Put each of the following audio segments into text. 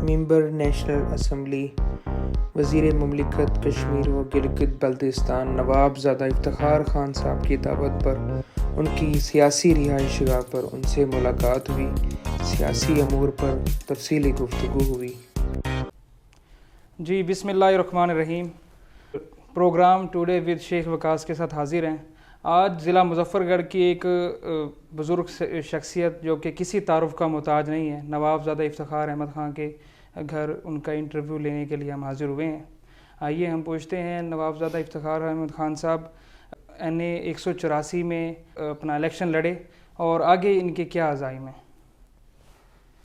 ممبر national assembly, وزیر مملکت کشمیر و گلگت بلتستان نواب زادہ افتخار خان صاحب کی دعوت پر ان کی سیاسی رہائش گاہ پر ان سے ملاقات ہوئی، سیاسی امور پر تفصیلی گفتگو ہوئی۔ جی بسم اللہ الرحمن الرحیم۔ پروگرام ٹوڈے ود شیخ وقاص کے ساتھ حاضر ہیں۔ آج ضلع مظفر گڑھ کی ایک بزرگ شخصیت جو کہ کسی تعارف کا محتاج نہیں ہے، نواب زادہ افتخار احمد خان کے گھر ان کا انٹرویو لینے کے لیے ہم حاضر ہوئے ہیں۔ آئیے ہم پوچھتے ہیں نواب زادہ افتخار احمد خان صاحب نے 184 میں اپنا الیکشن لڑے اور آگے ان کے کیا عزائم ہیں۔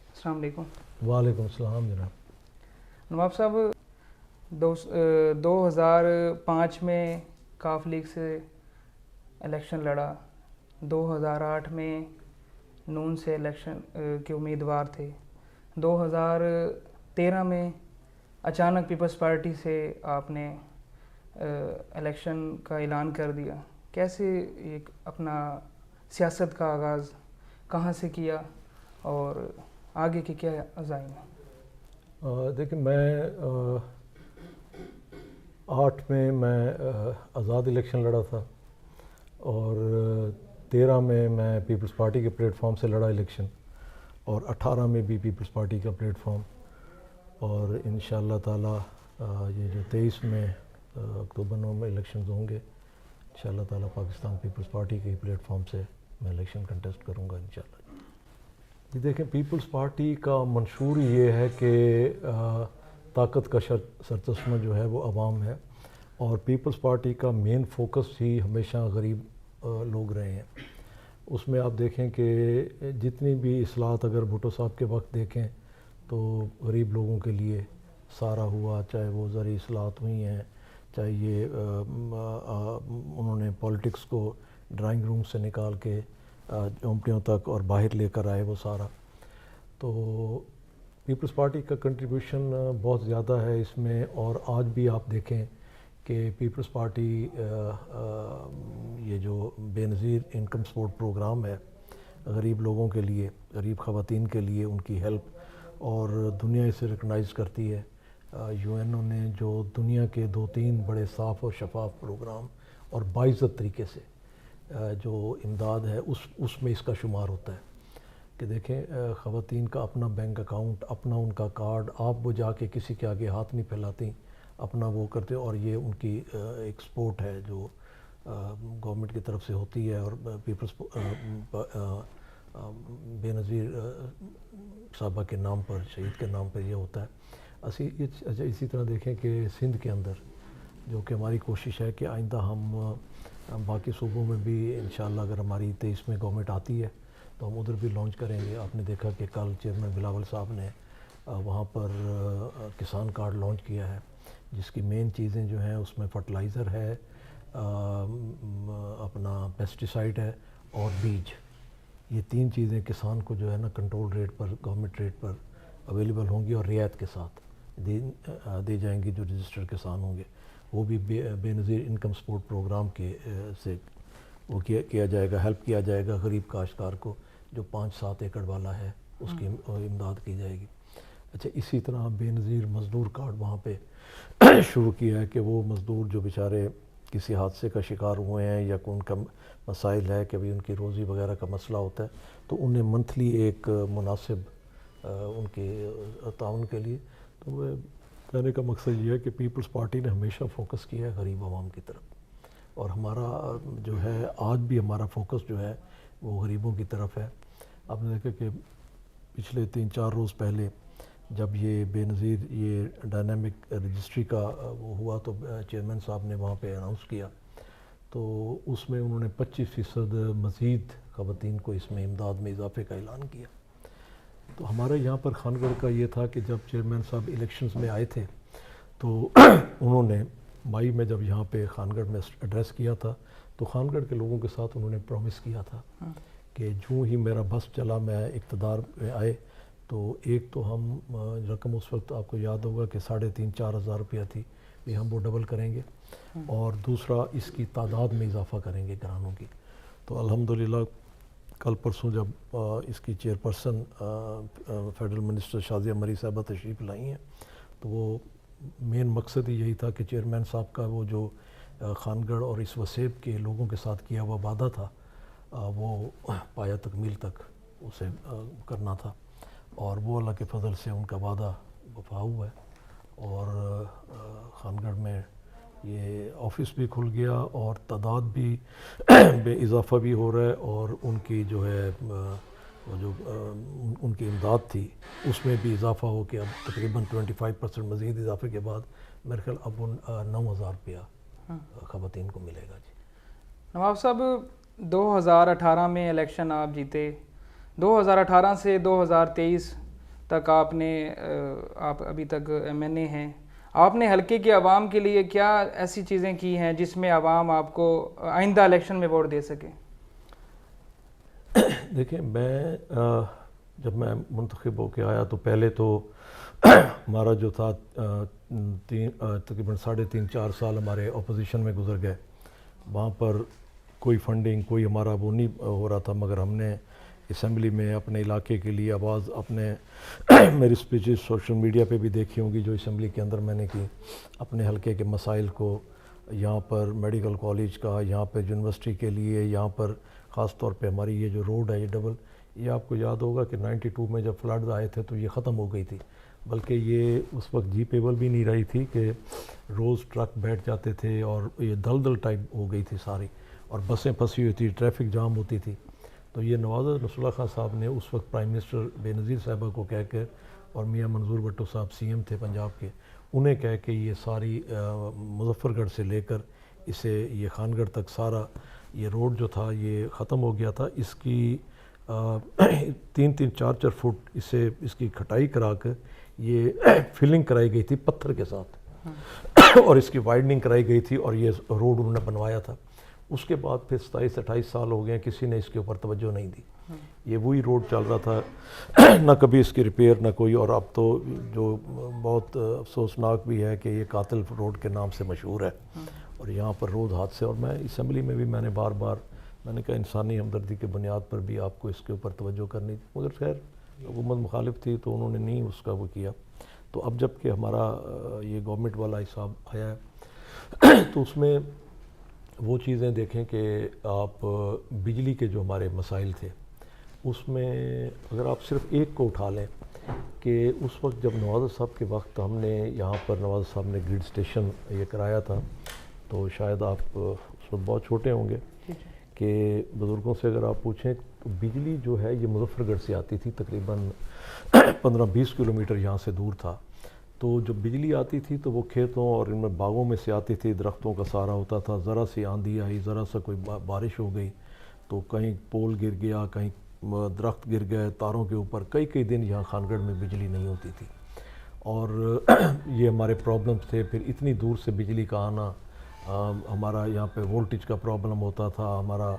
السلام علیکم۔ وعلیکم السلام جناب۔ نواب صاحب 2005 میں کاف لیگ سے الیکشن لڑا، 2008 میں نون سے الیکشن کے امیدوار تھے، 2013 میں اچانک پیپلز پارٹی سے آپ نے الیکشن کا اعلان کر دیا۔ کیسے ایک اپنا سیاست کا آغاز کہاں سے کیا اور آگے کے کیا عزائم ہیں؟ دیکھیں، میں 8 میں آزاد الیکشن لڑا تھا اور 13 میں پیپلز پارٹی کے پلیٹ فارم سے لڑا الیکشن، اور 18 میں بھی پیپلز پارٹی کا پلیٹ فارم، اور انشاءاللہ تعالی یہ جو 23 میں اکتوبر میں الیکشنز ہوں گے، انشاءاللہ تعالی پاکستان پیپلز پارٹی کے پلیٹ فارم سے میں الیکشن کنٹیسٹ کروں گا انشاءاللہ۔ جی دیکھیں، پیپلز پارٹی کا منشور یہ ہے کہ طاقت کا سرچشمہ جو ہے وہ عوام ہے، اور پیپلز پارٹی کا مین فوکس ہی ہمیشہ غریب لوگ رہے ہیں۔ اس میں آپ دیکھیں کہ جتنی بھی اصلاحات اگر بھٹو صاحب کے وقت دیکھیں تو غریب لوگوں کے لیے سارا ہوا، چاہے وہ زرعی اصلاحات ہوئی ہیں، چاہے یہ انہوں نے پولیٹکس کو ڈرائنگ روم سے نکال کے جھونپڑیوں تک اور باہر لے کر آئے وہ سارا۔ تو پیپلز پارٹی کا کنٹریبیوشن بہت زیادہ ہے اس میں، اور آج بھی آپ دیکھیں کہ پیپلز پارٹی یہ جو بے نظیر انکم سپورٹ پروگرام ہے غریب لوگوں کے لیے، غریب خواتین کے لیے، ان کی ہیلپ، اور دنیا اسے ریکگنائز کرتی ہے۔ یو این او نے جو دنیا کے 2-3 بڑے صاف اور شفاف پروگرام اور باعزت طریقے سے جو امداد ہے اس میں اس کا شمار ہوتا ہے کہ دیکھیں خواتین کا اپنا بینک اکاؤنٹ، اپنا ان کا کارڈ، آپ وہ جا کے کسی کے آگے ہاتھ نہیں پھیلاتی، اپنا وہ کرتے، اور یہ ان کی ایک سپورٹ ہے جو گورنمنٹ کی طرف سے ہوتی ہے، اور پیپلز بے نظیر صاحبہ کے نام پر، شہید کے نام پر یہ ہوتا ہے۔ اسی طرح دیکھیں کہ سندھ کے اندر جو کہ ہماری کوشش ہے کہ آئندہ ہم باقی صوبوں میں بھی انشاءاللہ اگر ہماری 23 میں گورنمنٹ آتی ہے تو ہم ادھر بھی لانچ کریں گے۔ آپ نے دیکھا کہ کل چیئرمین بلاول صاحب نے وہاں پر کسان کارڈ لانچ کیا ہے، جس کی مین چیزیں جو ہیں اس میں فرٹیلائزر ہے، اپنا پیسٹیسائڈ ہے اور بیج۔ یہ 3 چیزیں کسان کو جو ہے نا کنٹرول ریٹ پر، گورنمنٹ ریٹ پر اویلیبل ہوں گی، اور رعایت کے ساتھ دی جائیں گی جو رجسٹرڈ کسان ہوں گے۔ وہ بھی بے نظیر انکم سپورٹ پروگرام کے سے وہ کیا جائے گا، ہیلپ کیا جائے گا غریب کاشتکار کو جو 5-7 ایکڑ والا ہے، اس کی امداد کی جائے گی۔ اچھا، اسی طرح بے نظیر مزدور کارڈ وہاں پہ شروع کیا ہے کہ وہ مزدور جو بیچارے کسی حادثے کا شکار ہوئے ہیں یا ان کا مسائل ہے کہ بھی ان کی روزی وغیرہ کا مسئلہ ہوتا ہے، تو انہیں منتھلی ایک مناسب ان کے تعاون کے لیے، تو وہ کہنے کا مقصد یہ ہے کہ پیپلز پارٹی نے ہمیشہ فوکس کیا ہے غریب عوام کی طرف، اور ہمارا جو ہے آج بھی ہمارا فوکس جو ہے وہ غریبوں کی طرف ہے۔ آپ نے دیکھا کہ پچھلے 3-4 روز پہلے جب یہ بے نظیر یہ ڈائنامک رجسٹری کا وہ ہوا تو چیئرمین صاحب نے وہاں پہ اناؤنس کیا، تو اس میں انہوں نے 25% مزید خواتین کو اس میں امداد میں اضافے کا اعلان کیا۔ تو ہمارے یہاں پر خان گڑھ کا یہ تھا کہ جب چیئرمین صاحب الیکشنز میں آئے تھے تو انہوں نے مئی میں جب یہاں پہ خان گڑھ میں ایڈریس کیا تھا تو خان گڑھ کے لوگوں کے ساتھ انہوں نے پرومس کیا تھا کہ جو ہی میرا بس چلا میں اقتدار میں آئے تو ایک تو ہم رقم اس وقت آپ کو یاد ہوگا کہ 3,500-4 ہزار روپیہ تھی، یہ ہم وہ ڈبل کریں گے، اور دوسرا اس کی تعداد میں اضافہ کریں گے گھرانوں کی۔ تو الحمدللہ کل پرسوں جب اس کی چیئرپرسن فیڈرل منسٹر شازیہ مری صاحبہ تشریف لائی ہیں تو وہ مین مقصد ہی یہی تھا کہ چیئرمین صاحب کا وہ جو خانگڑھ اور اس وسیب کے لوگوں کے ساتھ کیا ہوا وعدہ تھا وہ پایا تکمیل تک اسے کرنا تھا، اور وہ اللہ کے فضل سے ان کا وعدہ وفا ہوا ہے، اور خانگڑھ میں یہ آفس بھی کھل گیا اور تعداد بھی بے اضافہ بھی ہو رہا ہے، اور ان کی جو ہے وہ جو ان کی امداد تھی اس میں بھی اضافہ ہو کے اب تقریباً 25% مزید اضافے کے بعد میرے خیال اب 9,000 روپیہ خواتین کو ملے گا۔ جی نواب صاحب، 2018 میں الیکشن آپ جیتے، 2018 سے 2023 تک آپ ابھی تک MNA ہیں، آپ نے حلقے کے عوام کے لیے کیا ایسی چیزیں کی ہیں جس میں عوام آپ کو آئندہ الیکشن میں ووٹ دے سکے؟ دیکھیں، جب میں منتخب ہو کے آیا تو پہلے تو ہمارا جو تھا تقریباً 3.5-4 سال ہمارے اپوزیشن میں گزر گئے، وہاں پر کوئی فنڈنگ کوئی ہمارا وہ نہیں ہو رہا تھا، مگر ہم نے اسمبلی میں اپنے علاقے کے لیے آواز میری سپیچز سوشل میڈیا پہ بھی دیکھی ہوں گی جو اسمبلی کے اندر میں نے کی، اپنے حلقے کے مسائل کو، یہاں پر میڈیکل کالج کا، یہاں پہ یونیورسٹی کے لیے، یہاں پر خاص طور پہ ہماری یہ جو روڈ ہے یہ ڈبل، یہ آپ کو یاد ہوگا کہ 92 میں جب فلڈز آئے تھے تو یہ ختم ہو گئی تھی، بلکہ یہ اس وقت جیپیبل بھی نہیں رہی تھی کہ روز ٹرک بیٹھ جاتے تھے اور یہ دلدل ٹائپ ہو گئی تھی ساری، اور بسیں پھنسی ہوئی تھی، ٹریفک جام ہوتی تھی۔ تو یہ نواز رسول اللہ خان صاحب نے اس وقت پرائم منسٹر بے نظیر صاحبہ کو کہہ کے، اور میاں منظور بھٹو صاحب CM تھے پنجاب کے، انہیں کہہ کے یہ ساری مظفر گڑھ سے لے کر اسے یہ خانگڑھ تک سارا یہ روڈ جو تھا یہ ختم ہو گیا تھا۔ اس کی 3-3 4-4 فٹ اس کی کھٹائی کرا کر یہ فلنگ کرائی گئی تھی پتھر کے ساتھ، اور اس کی وائڈننگ کرائی گئی تھی، اور یہ روڈ انہوں نے بنوایا تھا۔ اس کے بعد پھر 27-28 سال ہو گئے ہیں، کسی نے اس کے اوپر توجہ نہیں دی، یہ وہی روڈ چل رہا تھا، نہ کبھی اس کی ریپیئر نہ کوئی، اور اب تو جو بہت افسوسناک بھی ہے کہ یہ قاتل روڈ کے نام سے مشہور ہے، اور یہاں پر روز حادثے، اور میں اسمبلی میں بھی میں نے بار بار میں نے کہا انسانی ہمدردی کے بنیاد پر بھی آپ کو اس کے اوپر توجہ کرنی تھی، مگر خیر حکومت مخالف تھی تو انہوں نے نہیں اس کا وہ کیا۔ تو اب جب کہ ہمارا یہ گورنمنٹ والا حساب آیا ہے تو اس میں وہ چیزیں دیکھیں کہ آپ بجلی کے جو ہمارے مسائل تھے اس میں اگر آپ صرف ایک کو اٹھا لیں کہ اس وقت جب نواز صاحب کے وقت ہم نے یہاں پر نواز صاحب نے گریڈ سٹیشن یہ کرایا تھا، تو شاید آپ اس وقت بہت چھوٹے ہوں گے کہ بزرگوں سے اگر آپ پوچھیں تو بجلی جو ہے یہ مظفر گڑھ سے آتی تھی، تقریباً 15-20 کلومیٹر یہاں سے دور تھا، تو جو بجلی آتی تھی تو وہ کھیتوں اور ان میں باغوں میں سے آتی تھی، درختوں کا سہارا ہوتا تھا، ذرا سی آندھی آئی، ذرا سا کوئی بارش ہو گئی تو کہیں پول گر گیا، کہیں درخت گر گئے تاروں کے اوپر، کئی دن یہاں خانگڑھ میں بجلی نہیں ہوتی تھی، اور یہ ہمارے پرابلمس تھے۔ پھر اتنی دور سے بجلی کا آنا، ہمارا یہاں پہ وولٹیج کا پرابلم ہوتا تھا، ہمارا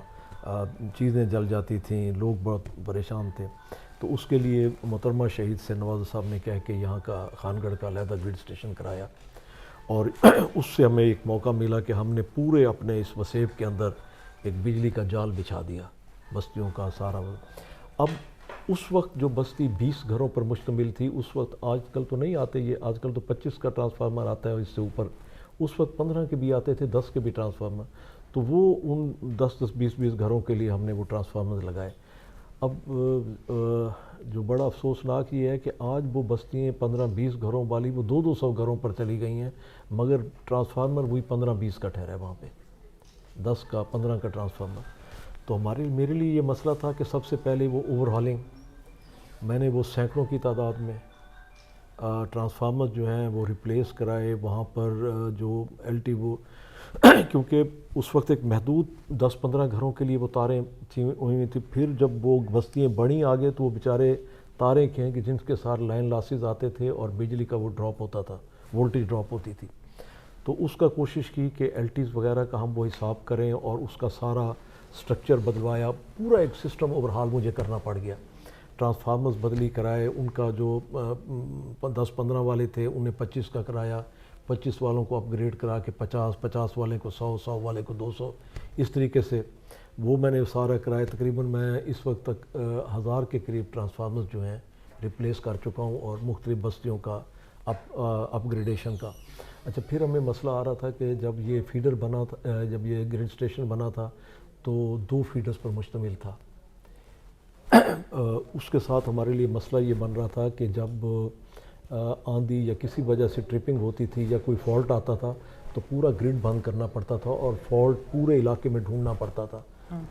چیزیں جل جاتی تھیں، لوگ بہت پریشان تھے، تو اس کے لیے محترمہ شہید سے نواز صاحب نے کہہ کے یہاں کا خانگڑھ کا علیحدہ گریڈ سٹیشن کرایا، اور اس سے ہمیں ایک موقع ملا کہ ہم نے پورے اپنے اس وسیب کے اندر ایک بجلی کا جال بچھا دیا بستیوں کا سارا۔ اب اس وقت جو بستی 20 گھروں پر مشتمل تھی، اس وقت آج کل تو نہیں آتے یہ، آج کل تو 25 کا ٹرانسفارمر آتا ہے اور اس سے اوپر، اس وقت 15 کے بھی آتے تھے، 10 کے بھی ٹرانسفارمر، تو وہ ان 10-20 گھروں کے لیے ہم نے وہ ٹرانسفارمر لگائے۔ اب جو بڑا افسوسناک یہ ہے کہ آج وہ بستیاں 15-20 گھروں والی وہ 200 گھروں پر چلی گئی ہیں، مگر ٹرانسفارمر وہی 15-20 کا ٹھہرا ہے وہاں پہ، 10 کا 15 کا ٹرانسفارمر۔ تو میرے لیے یہ مسئلہ تھا کہ سب سے پہلے وہ اوور ہالنگ، میں نے وہ سینکڑوں کی تعداد میں ٹرانسفارمر جو ہیں وہ ریپلیس کرائے وہاں پر، جو LT وہ کیونکہ اس وقت ایک محدود 10-15 گھروں کے لیے وہ تاریں ہوئی تھیں، پھر جب وہ بستیاں بڑھیں آگے تو وہ بیچارے تاریں کہیں کہ جن کے ساتھ لائن لاسز آتے تھے اور بجلی کا وہ ڈراپ ہوتا تھا، وولٹیج ڈراپ ہوتی تھی، تو اس کا کوشش کی کہ LTs وغیرہ کا ہم وہ حساب کریں اور اس کا سارا سٹرکچر بدلوایا، پورا ایک سسٹم اوورہال مجھے کرنا پڑ گیا، ٹرانسفارمرز بدلی کرائے، ان کا جو 10-15 والے تھے انہیں 25 کا کرایا، 25 والوں کو اپ گریڈ کرا کے 50 والے کو 100 والے کو 200، اس طریقے سے وہ میں نے سارا کرایا. تقریباً میں اس وقت تک 1000 کے قریب ٹرانسفارمرز جو ہیں ریپلیس کر چکا ہوں اور مختلف بستیوں کا اپ گریڈیشن کا. اچھا پھر ہمیں مسئلہ آ رہا تھا کہ جب یہ فیڈر بنا تھا, جب یہ گریڈ اسٹیشن بنا تھا تو 2 فیڈرز پر مشتمل تھا. اس کے ساتھ ہمارے لیے مسئلہ یہ بن رہا تھا کہ جب آندھی یا کسی وجہ سے ٹرپنگ ہوتی تھی یا کوئی فالٹ آتا تھا تو پورا گرڈ بند کرنا پڑتا تھا اور فالٹ پورے علاقے میں ڈھونڈنا پڑتا تھا.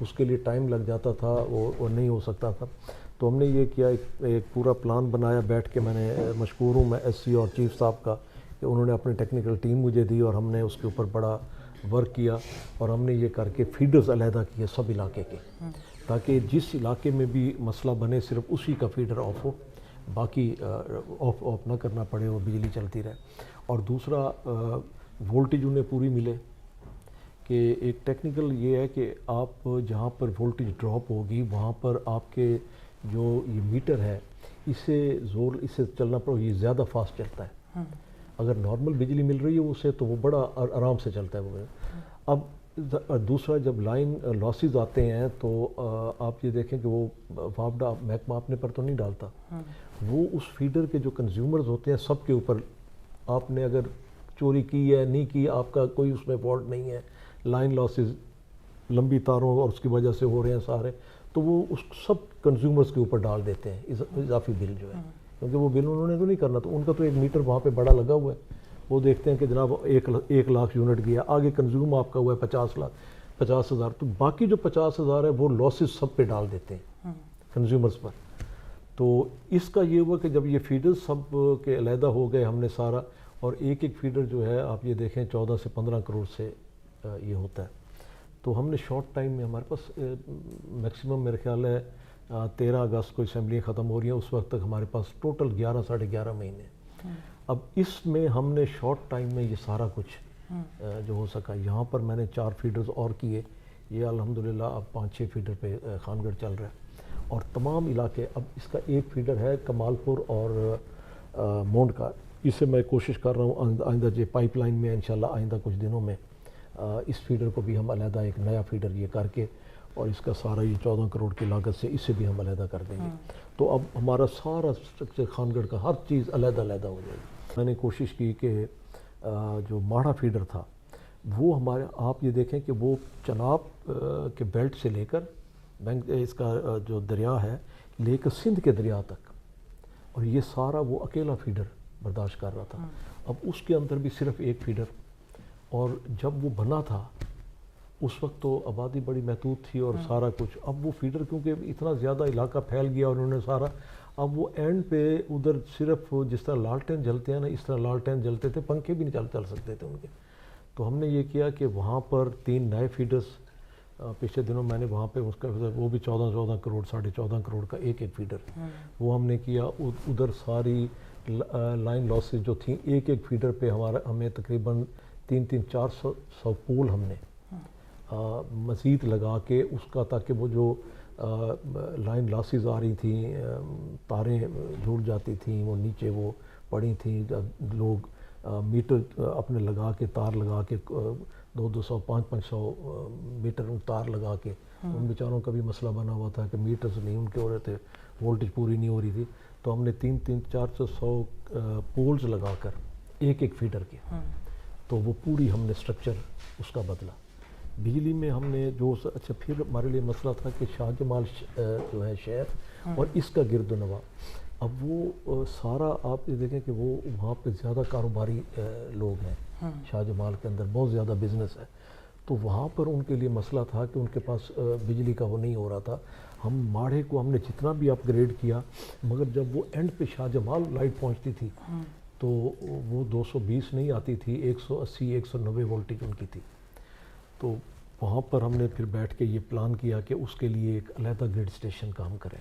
اس کے لیے ٹائم لگ جاتا تھا اور نہیں ہو سکتا تھا. تو ہم نے یہ کیا, ایک پورا پلان بنایا بیٹھ کے. میں نے مشکور ہوں میں ایس سی اور چیف صاحب کا کہ انہوں نے اپنی ٹیکنیکل ٹیم مجھے دی اور ہم نے اس کے اوپر بڑا ورک کیا اور ہم نے یہ کر کے فیڈرز علیحدہ کیے سب علاقے کے, تاکہ جس علاقے میں بھی مسئلہ بنے صرف اسی کا فیڈر آف ہو, باقی آف نہ کرنا پڑے, وہ بجلی چلتی رہے. اور دوسرا وولٹیج انہیں پوری ملے کہ ایک ٹیکنیکل یہ ہے کہ آپ جہاں پر وولٹیج ڈراپ ہوگی وہاں پر آپ کے جو یہ میٹر ہے اسے چلنا پڑے, یہ زیادہ فاسٹ چلتا ہے. اگر نارمل بجلی مل رہی ہے اسے تو وہ بڑا آرام سے چلتا ہے وہ. اب دوسرا جب لائن لاسز آتے ہیں تو آپ یہ دیکھیں کہ وہ وابڈا محکمہ اپنے پر تو نہیں ڈالتا, وہ اس فیڈر کے جو کنزیومرز ہوتے ہیں سب کے اوپر, آپ نے اگر چوری کی ہے نہیں کی, آپ کا کوئی اس میں فالٹ نہیں ہے, لائن لاسز لمبی تاروں اور اس کی وجہ سے ہو رہے ہیں سارے, تو وہ اس سب کنزیومرز کے اوپر ڈال دیتے ہیں اضافی بل جو ہے, کیونکہ وہ بل انہوں نے تو نہیں کرنا. تو ان کا تو ایک میٹر وہاں پہ بڑا لگا ہوا ہے, وہ دیکھتے ہیں کہ جناب 1 لاکھ یونٹ گیا, آگے کنزیوم آپ کا ہوا ہے 50,000, تو باقی جو 50,000 ہے وہ لاسز سب پہ ڈال دیتے ہیں کنزیومرز پر. تو اس کا یہ ہوا کہ جب یہ فیڈر سب کے علیحدہ ہو گئے ہم نے سارا, اور ایک فیڈر جو ہے آپ یہ دیکھیں 14 سے 15 کروڑ سے یہ ہوتا ہے. تو ہم نے شارٹ ٹائم میں, ہمارے پاس میکسیمم میرے خیال ہے 13 اگست کو اسمبلیاں ختم ہو رہی ہیں, اس وقت تک ہمارے پاس ٹوٹل 11 ساڑھے 11 مہینے. اب اس میں ہم نے شارٹ ٹائم میں یہ سارا کچھ جو ہو سکا. یہاں پر میں نے 4 فیڈرز اور کیے, یہ الحمدللہ اب 5-6 فیڈر پہ خان گڑھ چل رہا ہے. اور تمام علاقے, اب اس کا ایک فیڈر ہے کمال پور اور مونڈ کا, اسے میں کوشش کر رہا ہوں آئندہ جو پائپ لائن میں انشاءاللہ آئندہ کچھ دنوں میں اس فیڈر کو بھی ہم علیحدہ ایک نیا فیڈر یہ کر کے, اور اس کا سارا یہ 14 کروڑ کی لاگت سے اسے بھی ہم علیحدہ کر دیں گے. تو اب ہمارا سارا اسٹرکچر خان گڑھ کا ہر چیز علیحدہ علیحدہ ہو جائے گی. میں نے کوشش کی کہ جو ماڑھا فیڈر تھا وہ ہمارے, آپ یہ دیکھیں کہ وہ چناب کے بیلٹ سے لے کر اس کا جو دریا ہے لے کر سندھ کے دریا تک, اور یہ سارا وہ اکیلا فیڈر برداشت کر رہا تھا. اب اس کے اندر بھی صرف ایک فیڈر, اور جب وہ بنا تھا اس وقت تو آبادی بڑی محدود تھی اور سارا کچھ. اب وہ فیڈر کیونکہ اتنا زیادہ علاقہ پھیل گیا اور انہوں نے سارا, اب وہ اینڈ پہ ادھر صرف جس طرح لالٹین جلتے ہیں نا اس طرح لالٹین جلتے تھے, پنکھے بھی نہیں چل سکتے تھے ان کے. تو ہم نے یہ کیا کہ وہاں پر 3 نئے فیڈرز پچھلے دنوں میں نے وہاں پہ اس کا وہ بھی 14 کروڑ 14.5 کروڑ کا ایک فیڈر, وہ ہم نے کیا. ادھر ساری لائن لاسز جو تھیں ایک فیڈر پہ ہمیں تقریباً 300-400 پول ہم نے مزید لگا کے اس کا, تاکہ وہ جو لائن لاسز آ رہی تھیں, تاریں جڑ جاتی تھیں, وہ نیچے وہ پڑی تھیں, لوگ میٹر اپنے لگا کے, تار لگا کے 200 500 میٹر تار لگا کے, ان بیچاروں کا بھی مسئلہ بنا ہوا تھا کہ میٹرز نہیں ان کے ہو رہے تھے, وولٹیج پوری نہیں ہو رہی تھی. تو ہم نے 300-400 پولز لگا کر ایک فیڈر کے, تو وہ پوری ہم نے اسٹرکچر اس کا بدلا. بجلی میں ہم نے جو اچھا پھر ہمارے لیے مسئلہ تھا کہ شاہ جمال جو ہے شہر اور اس کا گرد و نواح, اب وہ سارا آپ یہ دیکھیں کہ وہ وہاں پہ زیادہ کاروباری لوگ ہیں, شاہ جمال کے اندر بہت زیادہ بزنس ہے. تو وہاں پر ان کے لیے مسئلہ تھا کہ ان کے پاس بجلی کا وہ نہیں ہو رہا تھا. ہم ماڑھے کو ہم نے جتنا بھی اپ گریڈ کیا, مگر جب وہ اینڈ پہ شاہ جمال لائٹ پہنچتی تھی تو وہ 220 نہیں آتی تھی, 180-190 وولٹیج ان کی تھی. تو وہاں پر ہم نے پھر بیٹھ کے یہ پلان کیا کہ اس کے لیے ایک علیحدہ گریڈ اسٹیشن کام کریں.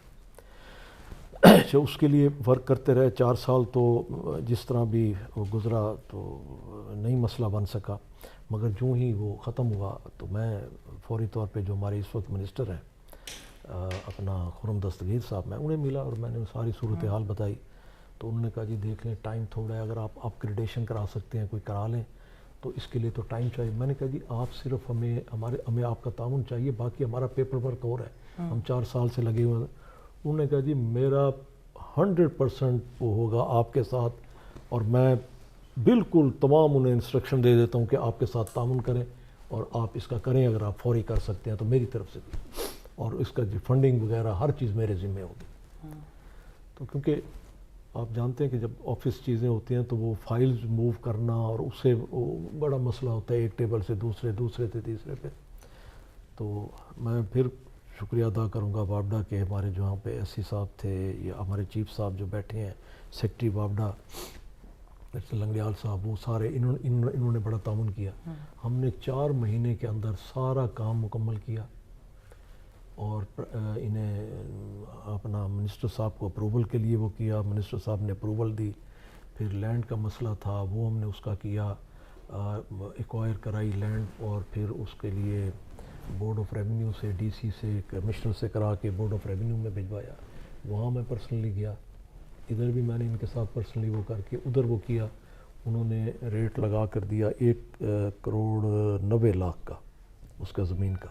جو اس کے لیے ورک کرتے رہے 4 سال, تو جس طرح بھی وہ گزرا تو نہیں مسئلہ بن سکا. مگر جو ہی وہ ختم ہوا تو میں فوری طور پہ جو ہمارے اس وقت منسٹر ہیں اپنا خرم دستگیر صاحب, میں انہیں ملا اور میں نے ساری صورتحال بتائی. تو انہوں نے کہا جی دیکھ لیں ٹائم تھوڑا ہے, اگر آپ اپ گریڈیشن کرا سکتے ہیں کوئی کرا لیں. تو اس کے لیے تو ٹائم چاہیے. میں نے کہا جی آپ صرف ہمیں آپ کا تعاون چاہیے, باقی ہمارا پیپر ورک اور ہے, ہم 4 سال سے لگے ہوئے ہیں. انہوں نے کہا جی میرا 100% وہ ہوگا آپ کے ساتھ, اور میں بالکل تمام انہیں انسٹرکشن دے دیتا ہوں کہ آپ کے ساتھ تعاون کریں, اور آپ اس کا کریں, اگر آپ فوری کر سکتے ہیں تو میری طرف سے بھی, اور اس کا جو فنڈنگ وغیرہ ہر چیز میرے ذمہ ہوگی. تو کیونکہ آپ جانتے ہیں کہ جب آفس چیزیں ہوتی ہیں تو وہ فائلز موو کرنا, اور اس سے بڑا مسئلہ ہوتا ہے, ایک ٹیبل سے دوسرے سے تیسرے پہ. تو میں پھر شکریہ ادا کروں گا وابڈا کے, ہمارے جو یہاں پہ ایس سی صاحب تھے, یا ہمارے چیف صاحب جو بیٹھے ہیں, سیکٹری وابڈا لنگڑیال صاحب, وہ سارے انہوں نے بڑا تعاون کیا. ہم نے 4 مہینے کے اندر سارا کام مکمل کیا, اور انہیں اپنا منسٹر صاحب کو اپروول کے لیے وہ کیا, منسٹر صاحب نے اپروول دی. پھر لینڈ کا مسئلہ تھا وہ ہم نے اس کا کیا, ایکوائر کرائی لینڈ, اور پھر اس کے لیے بورڈ آف ریونیو سے, ڈی سی سے, کمشنر سے کرا کے بورڈ آف ریونیو میں بھجوایا. وہاں میں پرسنلی گیا, ادھر بھی میں نے ان کے ساتھ پرسنلی وہ کر کے ادھر وہ کیا. انہوں نے ریٹ لگا کر دیا 1,90,00,000 کا اس کا زمین کا.